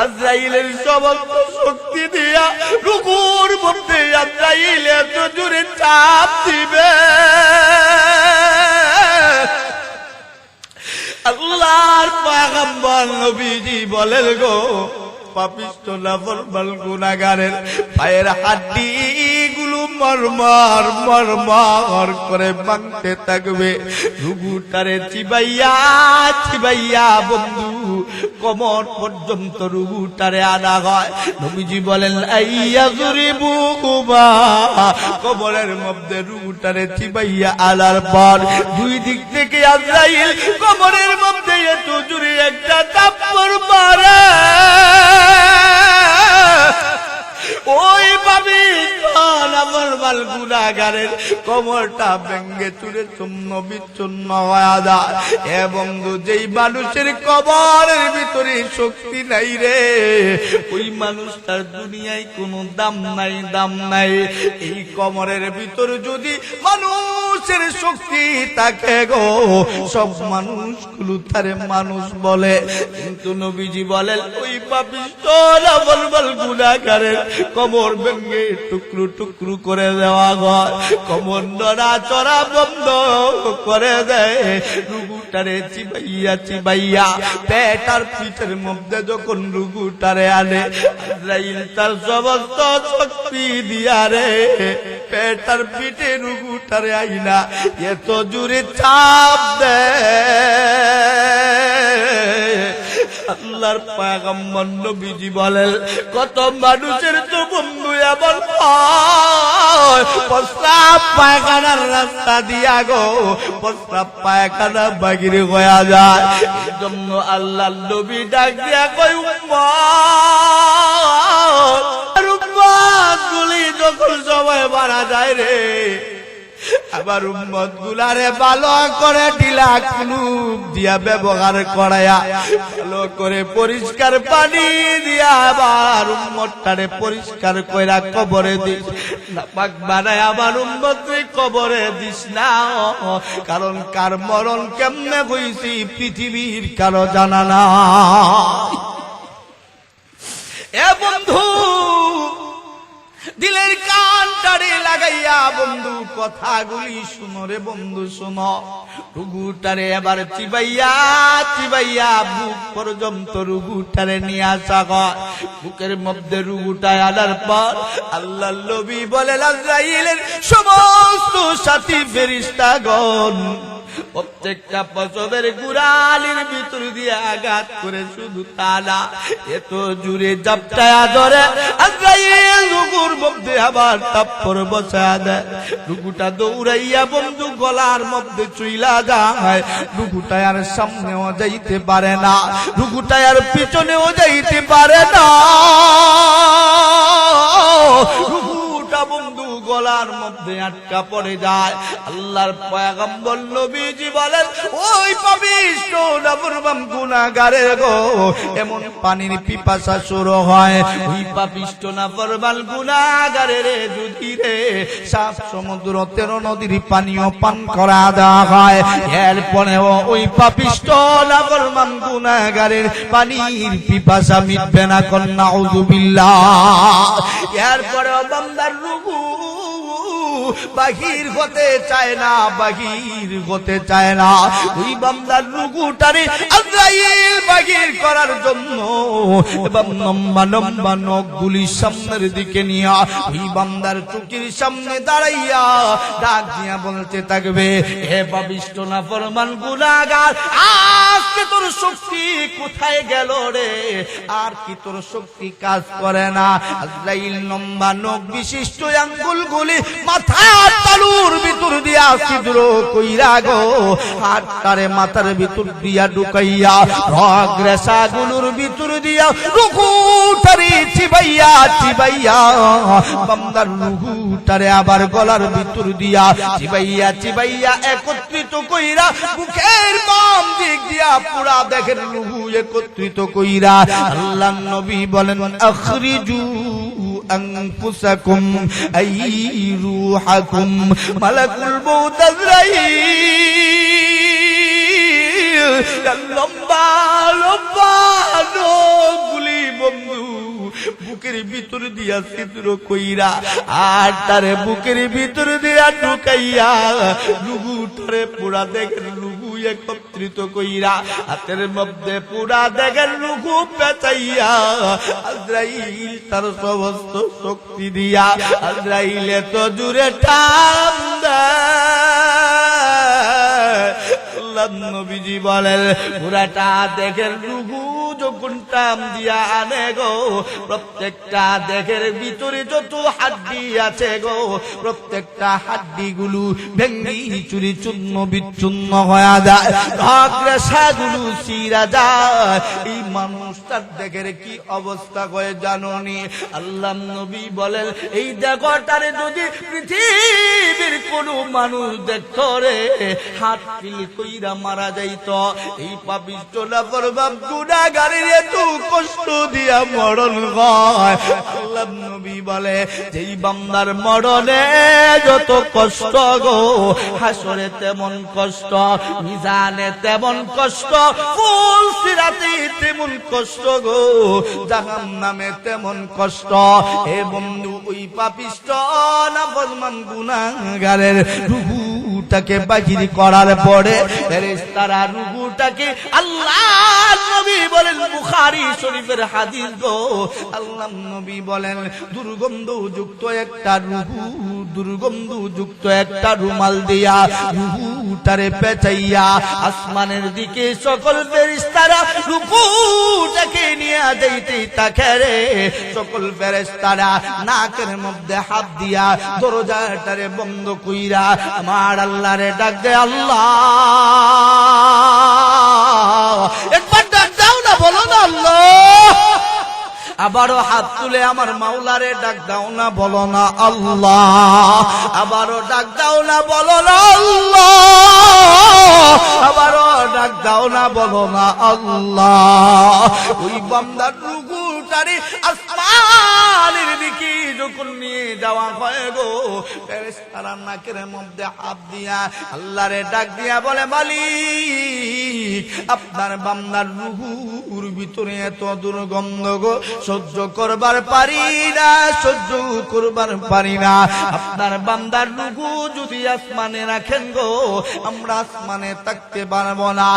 আজরাইলের সমস্ত শক্তি দিয়া রুহুর মধ্যে আজরাইল এত জোরে চাপ দিবে, আল্লাহর পয়গম্বর নবীজি বলেন গো, পাপিষ্ঠ নাফরমান গুনাহগারের পায়ের হাড্ডি গুলো মরমর মরমর করে ভাঙতে থাকবে। রুহুটারে চিবাইয়া চিবাইয়া বন্ধু কোমর পর্যন্ত রুহুটারে আনা হয়। নবীজি বলেন, আইয়া জুরিবুকুমা, কোমরের মধ্যে রুহুটারে চিবাইয়া আনার পর দুই দিক থেকে আজরাইল কোমরের মধ্যে এত জোরে একটা থাপ্পড় মারে, ওই ভাবি নাফরমান গুনাহগারের কোমরটা ভেঙে চুরে চূর্ণ বিচ্ছিন্ন হয়ে যায়। এ বন্ধু, যেই মানুষের কবরের ভিতরে শক্তি নাই রে, ওই মানুষটার দুনিয়ায় কোনো দাম নাই, দাম নাই। এই কোমরের ভিতরে যদি মানুষের শক্তি থাকে গো, সব মানুষগুলো তারে মানুষ বলে। কিন্তু নবীজি বলেন, ওই পাপিষ্ঠ নাফরমান গুনাহগারের কোমর ভেঙে টুকরো টুকরো করে দেওয়া হয়, কোমর নড়াচড়া বন্ধ করে দেয়। রুহুটারে চিবাইয়া চিবাইয়া পেট আর পিঠের মধ্যে যখন রুহুটারে আনে, আজরাইল তার সমস্ত শক্তি দিয়া রে পেট আর পিঠে রুহুটারে আইনা এত জোরে চাপ দেয়। আল্লাহর পয়গম্বর নবীজি বলেন, কত মানুষের তো বন্ধু এমন প্রস্রাব পায়খানার রাস্তা দিয়া গো প্রস্রাব পায়খানা বাগিরে হয়ে যায়। এই জন্য আল্লাহর নবী ডাক দিয়া কই, উম্মত গুলি যখন সময় মারা যায় রে, আবার উম্মত গুলারে ভালো করে ঢিলা কুলুপ দিয়া ব্যবহার করায়া ভালো করে পরিষ্কার পানি দিয়া আবার উম্মতটারে পরিষ্কার কইরা কবরে দিস। নাপাক বানায় আবার উম্মতরে কবরে দিস না, কারণ কার মরণ কেমনে হইছি পৃথিবীর কারো জানা না। এ বন্ধু, দিলের কানটারে লাগাইয়া বন্ধু কথাগুলি শুনো রে বন্ধু, শুনো। রুহুটারে এবার চিবাইয়া চিবাইয়া বুক পর্যন্ত রুহুটারে নিয়ে আসা হয়। বুকের মধ্যে রুহুটা আনার পর আল্লাহর নবী বলেন, আজরাইলের সমস্ত সাথী ফেরেশতাগণ প্রত্যেকটা পশমের গোড়ালির ভিতর দিয়ে আঘাত করে, শুধু তা না এত জুড়ে জাপটায়া ধরে আজরাইল রুহুর মধ্যে আবার থাপ্পড় বসায়া দেয়। রুহুটা দৌড়াইয়া বন্ধু গলার মধ্যে চুইলা যায়। রুহুটা আর সামনেও যাইতে পারে না, রুহুটা আর পিছনেও যাইতে পারে না। রুহুটা বন্ধু গলার মধ্যে আটকা পড়ে যায়। আল্লাহর পয়গম্বর নবীজি বলেন, ওই পাপিষ্ঠ নাফরমান গুনাহগারের গো এমন পানির পিপাসা শুরু হয়, ওই পাপিষ্ঠ নাফরমান গুনাহগারের যদি রে 7 সমুদ্র 13 নদীর পানিও পান করা দেওয়া হয়, এরপরেও ওই পাপিষ্ঠ নাফরমান গুনাহগারের পানির পিপাসা মিটবে না। কন্যা নাউযুবিল্লাহ। এরপরেও বান্দার রূহ বাহির হতে চায় না, বাহির হতে চায় না। ওই বান্দার রুহুটারে আজরাইল বাহির করার জন্য এবং লম্বা লম্বা নখগুলি সামনের দিকে নিয়ে ওই বান্দার চোখের সামনে দাঁড়াইয়া ডাক দিয়া বলতে থাকবে, হে পাপিষ্ঠ নাফরমান গুনাহগার, আজকে তোর শক্তি কোথায় গেল রে? আর কি তোর শক্তি কাজ করে না? আজরাইল লম্বা নখ বিশিষ্ট আঙ্গুলগুলি মাথার তালুর ভিতর দিয়া ছিদ্র কইরা গো আর তারে মাথার ভিতর দিয়া ঢুকাইয়া রগ রেশাগুলোর ভিতর দিয়া রুহুটারে চিবাইয়া চিবাইয়া বান্দার রুহুটারে আবার গলার ভিতর দিয়া চিবাইয়া চিবাইয়া একত্রিত কইরা বুকের বাম দিক দিয়া পুরা দেখেন রুহু একত্রিত কইরা আল্লাহর নবী বলেন, আখরিজু আনফুসাকুম আই রূহাকুম, মালাকুল মউত আজরাইল লম্বা লম্বা নখগুলি বন্ধু বুকের ভিতর দিয়া ছিদ্র কইরা আর তারে বুকের ভিতর দিয়া ঢুকাইয়া রুহুটারে পুরা দেখেন রুহু একত্রিত কইরা হাতের মধ্যে পুরা দেখেন রুহু পেঁচাইয়া আজরাইল তার সমস্ত শক্তি দিয়া আজরাইল এত জুড়ে টান দেয়। আল্লাহর নবীজি বলেন, পুরাটা দেখেন রুহু যখন টান দিয়া আনে গো, প্রত্যেকটা দেখের ভিতরে যত হাড্ডি আছে গো, প্রত্যেকটা হাড্ডি গুলো ভেঙ্গি চুরি চূর্ণ বিচ্ছুন্ন হয়ে যায়, রগ রেশাগুলো ছিঁড়া যায়। এই মানুষটার দেখের কি অবস্থা হয় জানোনি? আল্লাহর নবী বলেন, এই দেখটারে যদি পৃথিবীর কোন মানুষ দেখতো রে হাত ফিল কইরা মারা যাইত। এই পাপিষ্ঠ নাফরমান গুনাহগারের এত কষ্ট দিয়া মরণ হয়। আল্লাহর নবী বলে, যেই বান্দার মরণে যত কষ্ট গো, হাসরে তেমন কষ্ট, মিজানে তেমন কষ্ট, ফুল সিরাতে তেমন কষ্ট গো, জাহান্নামে তেমন কষ্ট। হে বন্ধু, ওই পাপিষ্ঠ নাফরমান গুনাহগারের রুহুটাকে বাহির করার পরে ফেরেশতারা রুহুটাকে, আল্লাহর নবী বলেন, বুখারী শরীফের হাদিস গো, আল্লাহর নবী বলেন, দুর্গন্ধযুক্ত একটা রুহু, দুর্গন্ধযুক্ত একটা রুমাল দিয়া রুহুটারে পেঁচাইয়া আসমানের দিকে সকল ফেরেশতারা রুহুটাকে নিয়ে যাইতে থাকে রে। সকল ফেরেশতারা নাকের মধ্যে হাত দিয়া দরজাটারে বন্ধ কইরা আমার আল্লাহরে ডাক দেয়, আল্লাহ একবার ডাক দাও না, বলো না আল্লাহ। আবারও হাত তুলে আমার মাওলারে ডাক দাও না, বলো না আল্লাহ। আবারও ডাক দাও না, বলো না আল্লাহ। আবারও ডাক দাও না, বলো না আল্লাহ। ওই বান্দার রুহুটারে আসমানের দিকে যখন নিয়ে যাওয়া হয় গো, ফেরেশতারা নাকের মধ্যে হাত দিয়া আল্লাহরে ডাক দিয়া বলে, মালিক আপনার বান্দার রুহুর ভিতরে এত দুর্গন্ধ গো, সহ্য করবার পারি না, সহ্য করবার পারি না। আপনার বান্দার রুহু যদি আসমানে রাখেন গো, আমরা আসমানে থাকতে পারবো না।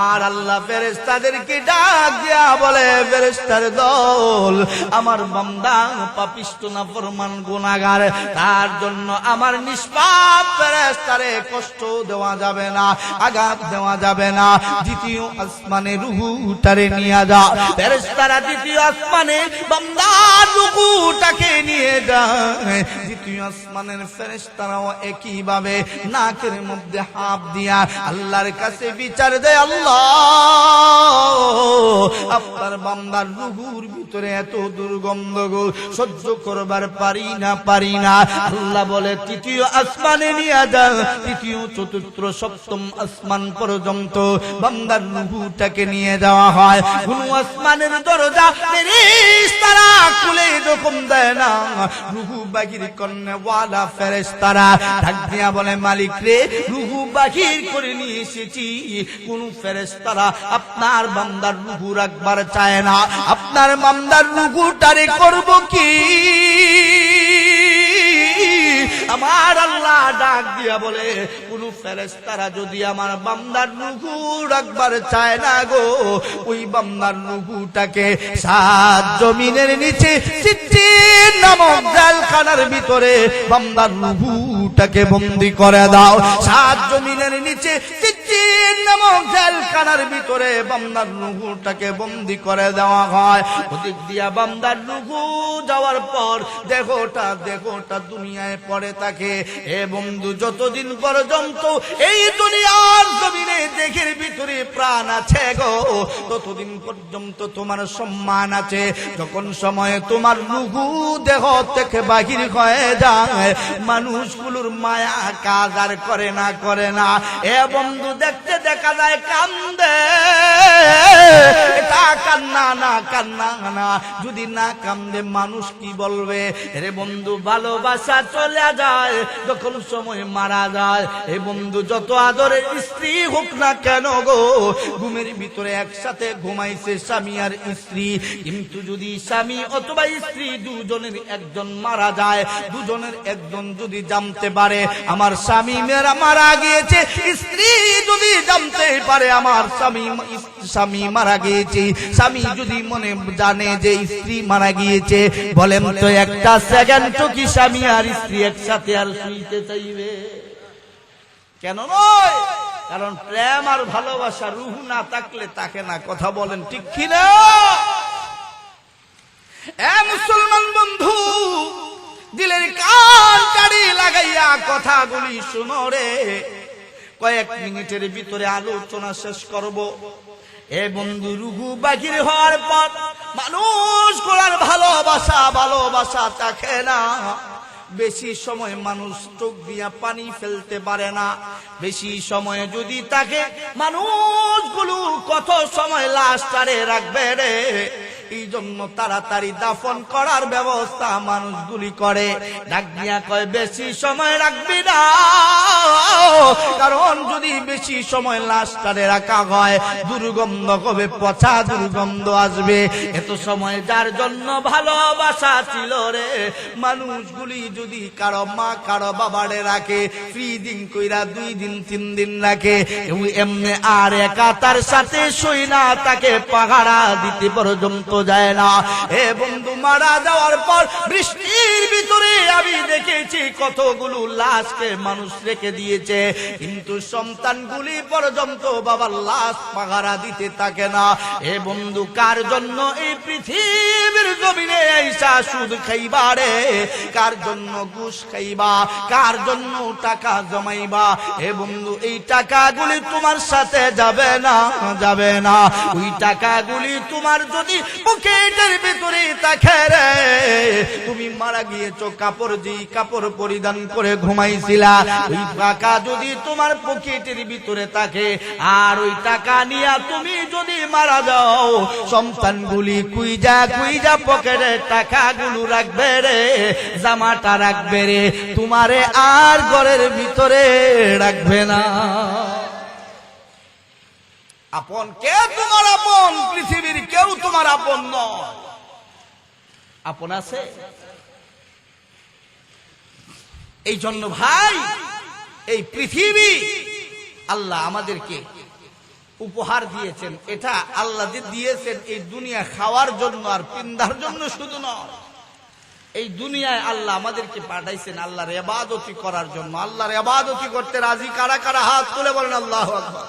আর আল্লাহ ফেরেশতাদেরকে ডাক দিয়া বলে, ফেরেশতার দল, আমার বান্দা পাপিষ্ঠ নাফরমান গুনাহগার, তার জন্য আমার নিষ্পাপ ফেরেশতারে কষ্ট দেওয়া যাবে না, আঘাত দেওয়া যাবে না। দ্বিতীয় আসমানে রুহুটারে নিয়ে যা। ফেরেশতারা দ্বিতীয় আসমানে বান্দার রুহুটাকে নিয়ে যায়। দ্বিতীয় আসমানের ফেরেশতারাও একই ভাবে নাকের মধ্যে হাত দিয়া আল্লাহর কাছে বিচার দেয়, আল্লাহ আপনার বান্দার রুহুর ভিতরে এত দুর্গন্ধ গো, সহ্য করবার পারি না, পারি না। আল্লাহ বলে, তৃতীয় আসমানে নিয়ে যান। তৃতীয়, চতুর্থ, সপ্তম আসমান পর্যন্ত বান্দার রুহুটাকে নিয়ে যাওয়া হয়। কোন আসমানের দরজা ফেরেশতারা খুলে যখন দেয় না, রুহু বাহির করনে ওয়ালা ফেরেশতারা ডাক দিয়া বলে, মালিক রে, রুহু বাহির করে নিয়ে এসেছি। কোন ফেরেশতারা আপনার বান্দার রুহু রাখবার চায় না। আপনার বান্দার রুহুটারে করব কি? আমার আল্লাহ ডাক দিয়া বলে, কোন ফেরেশতারা যদি আমার বান্দার রূহু রাখবার চায় না গো, ওই বান্দার রূহুটাকে সাত জমিনের নিচে সিজ্জিন নামক জেলখানার ভিতরে বান্দার রূহুটাকে বন্দী করে দাও। সাত জমিনের নিচে সিজ্জিন নামক জেলখানার ভিতরে বান্দার রূহুটাকে বন্দী করে দেওয়া হয়। ওদিক দিয়া বান্দার রূহু যাওয়ার পর দেহটা দুনিয়ায় পড়ে থাকে। এ বন্ধু, যতদিন পর্যন্ত এই দুনিয়ার জমিনে দেহের ভিতরে প্রাণ আছে গো, ততদিন পর্যন্ত তোমার সম্মান আছে। যখন সময়ে তোমার রূহু দেহ থেকে বাহির হয়ে যায়, মানুষগুলোর মায়া কাজ আর করে না। এ বন্ধু, দেখতে দেখা যায় কান্দে। এটা কান্না না, যদি না কান্দে মানুষ কি বলবে? রে বন্ধু, ভালোবাসা চলে যায় যখন সময় মারা যায়। এ বন্ধু, যত আদরের স্ত্রী হোক না কেন গো, ঘুমের ভিতরে একসাথে ঘুমাইছে স্বামী আর স্ত্রী, কিন্তু যদি স্বামী অথবা স্ত্রী দুজনের একজন মারা যায়, দুজনের একজন যদি জানতে পারে আমার স্বামী মারা গিয়েছে, স্ত্রী যদি জানতে পারে আমার স্বামী মারা গিয়েছে, স্বামী যদি মনে জানে যে স্ত্রী মারা গিয়েছে, বলেন তো একটা সেকেন্ড তো কি স্বামী আর স্ত্রী একসাথে আর শুইতে চাইবে? কেন নয়? কারণ প্রেম আর ভালোবাসা রূহ না থাকলে তাকে না। কথা বলেন ঠিক কিনা? এ মুসলমান বন্ধু, দিলের কান কাড়ি লাগাইয়া কথাগুলি শুনো রে। কয়েক মিনিটের ভিতরে আলোচনা শেষ করব। এ বন্ধু, রূহু বাহির হওয়ার পর মানুষ গোলার ভালোবাসা থাকে না। বেশি সময় মানুষ চোখ দিয়া পানি ফেলতে পারে না। বেশি সময় যদি তাকে মানুষগুলো কত সময় লাশটারে রাখবে রে? এই জন্য তাড়াতাড়ি দাফন করার ব্যবস্থা মানুষগুলি করে। ডাক দিয়া কয়, বেশি সময় রাখবি না, কারণ যদি বেশি সময় লাশটারে রাখা হয় দুর্গন্ধ হবে, পচা দুর্গন্ধ আসবে। এত সময় যার জন্য ভালোবাসা ছিল রে, মানুষগুলি যদি কারো মা কারো বাবারে রাখে, ফ্রিদিন কইরা 2 দিন 3 দিন রাখে, এমনি আর একা তার সাথে শুই না, তাকে পাহারা দিতে পর্যন্ত যায় না। এ বন্ধু, মারা যাওয়ার পর বৃষ্টির ভিতরে আমি দেখেছি কতগুলো লাশকে মানুষ রেখে দিয়েছে, কিন্তু সন্তানগুলি পর্যন্ত বাবার লাশ পাহারা দিতে থাকে না। এ বন্ধু, কার জন্য এই পৃথিবীর জমিনে আইসা সুদ খাইবা রে? কার জন্য ঘুষ খাইবা? কার জন্য টাকা জমাইবা? এ বন্ধু, এই টাকাগুলি তোমার সাথে যাবে না। ওই টাকাগুলি তোমার যদি পকেটের ভিতরে থাকে রে, তুমি মারা গিয়েছো, কাপড় পরিধান করে ঘুমাইছিলা, ওই টাকা যদি তোমার পকেটের ভিতরে থাকে, আর ওই টাকা নিয়ে তুমি যদি মারা যাও, সন্তানগুলি কুইজা পকেটে টাকাগুলো রাখবে রে, জামাটা রাখবে রে, তোমারে আর ঘরের ভিতরে রাখবে না। আপন কে তোমার আপন? পৃথিবীর কেউ তোমার আপন নয়। আপন আছে? এই জন্য ভাই, এই পৃথিবী আল্লাহ আমাদেরকে উপহার দিয়েছেন। এটা আল্লাহ দিয়েছেন এই দুনিয়া খাওয়ার জন্য আর পিন্দার জন্য শুধু নয়। এই দুনিয়ায় আল্লাহ আমাদেরকে পাঠাইছেন আল্লাহর ইবাদতি করার জন্য। আল্লাহর ইবাদতি করতে রাজি কারা কারা? হাত তুলে বলেন আল্লাহু আকবার।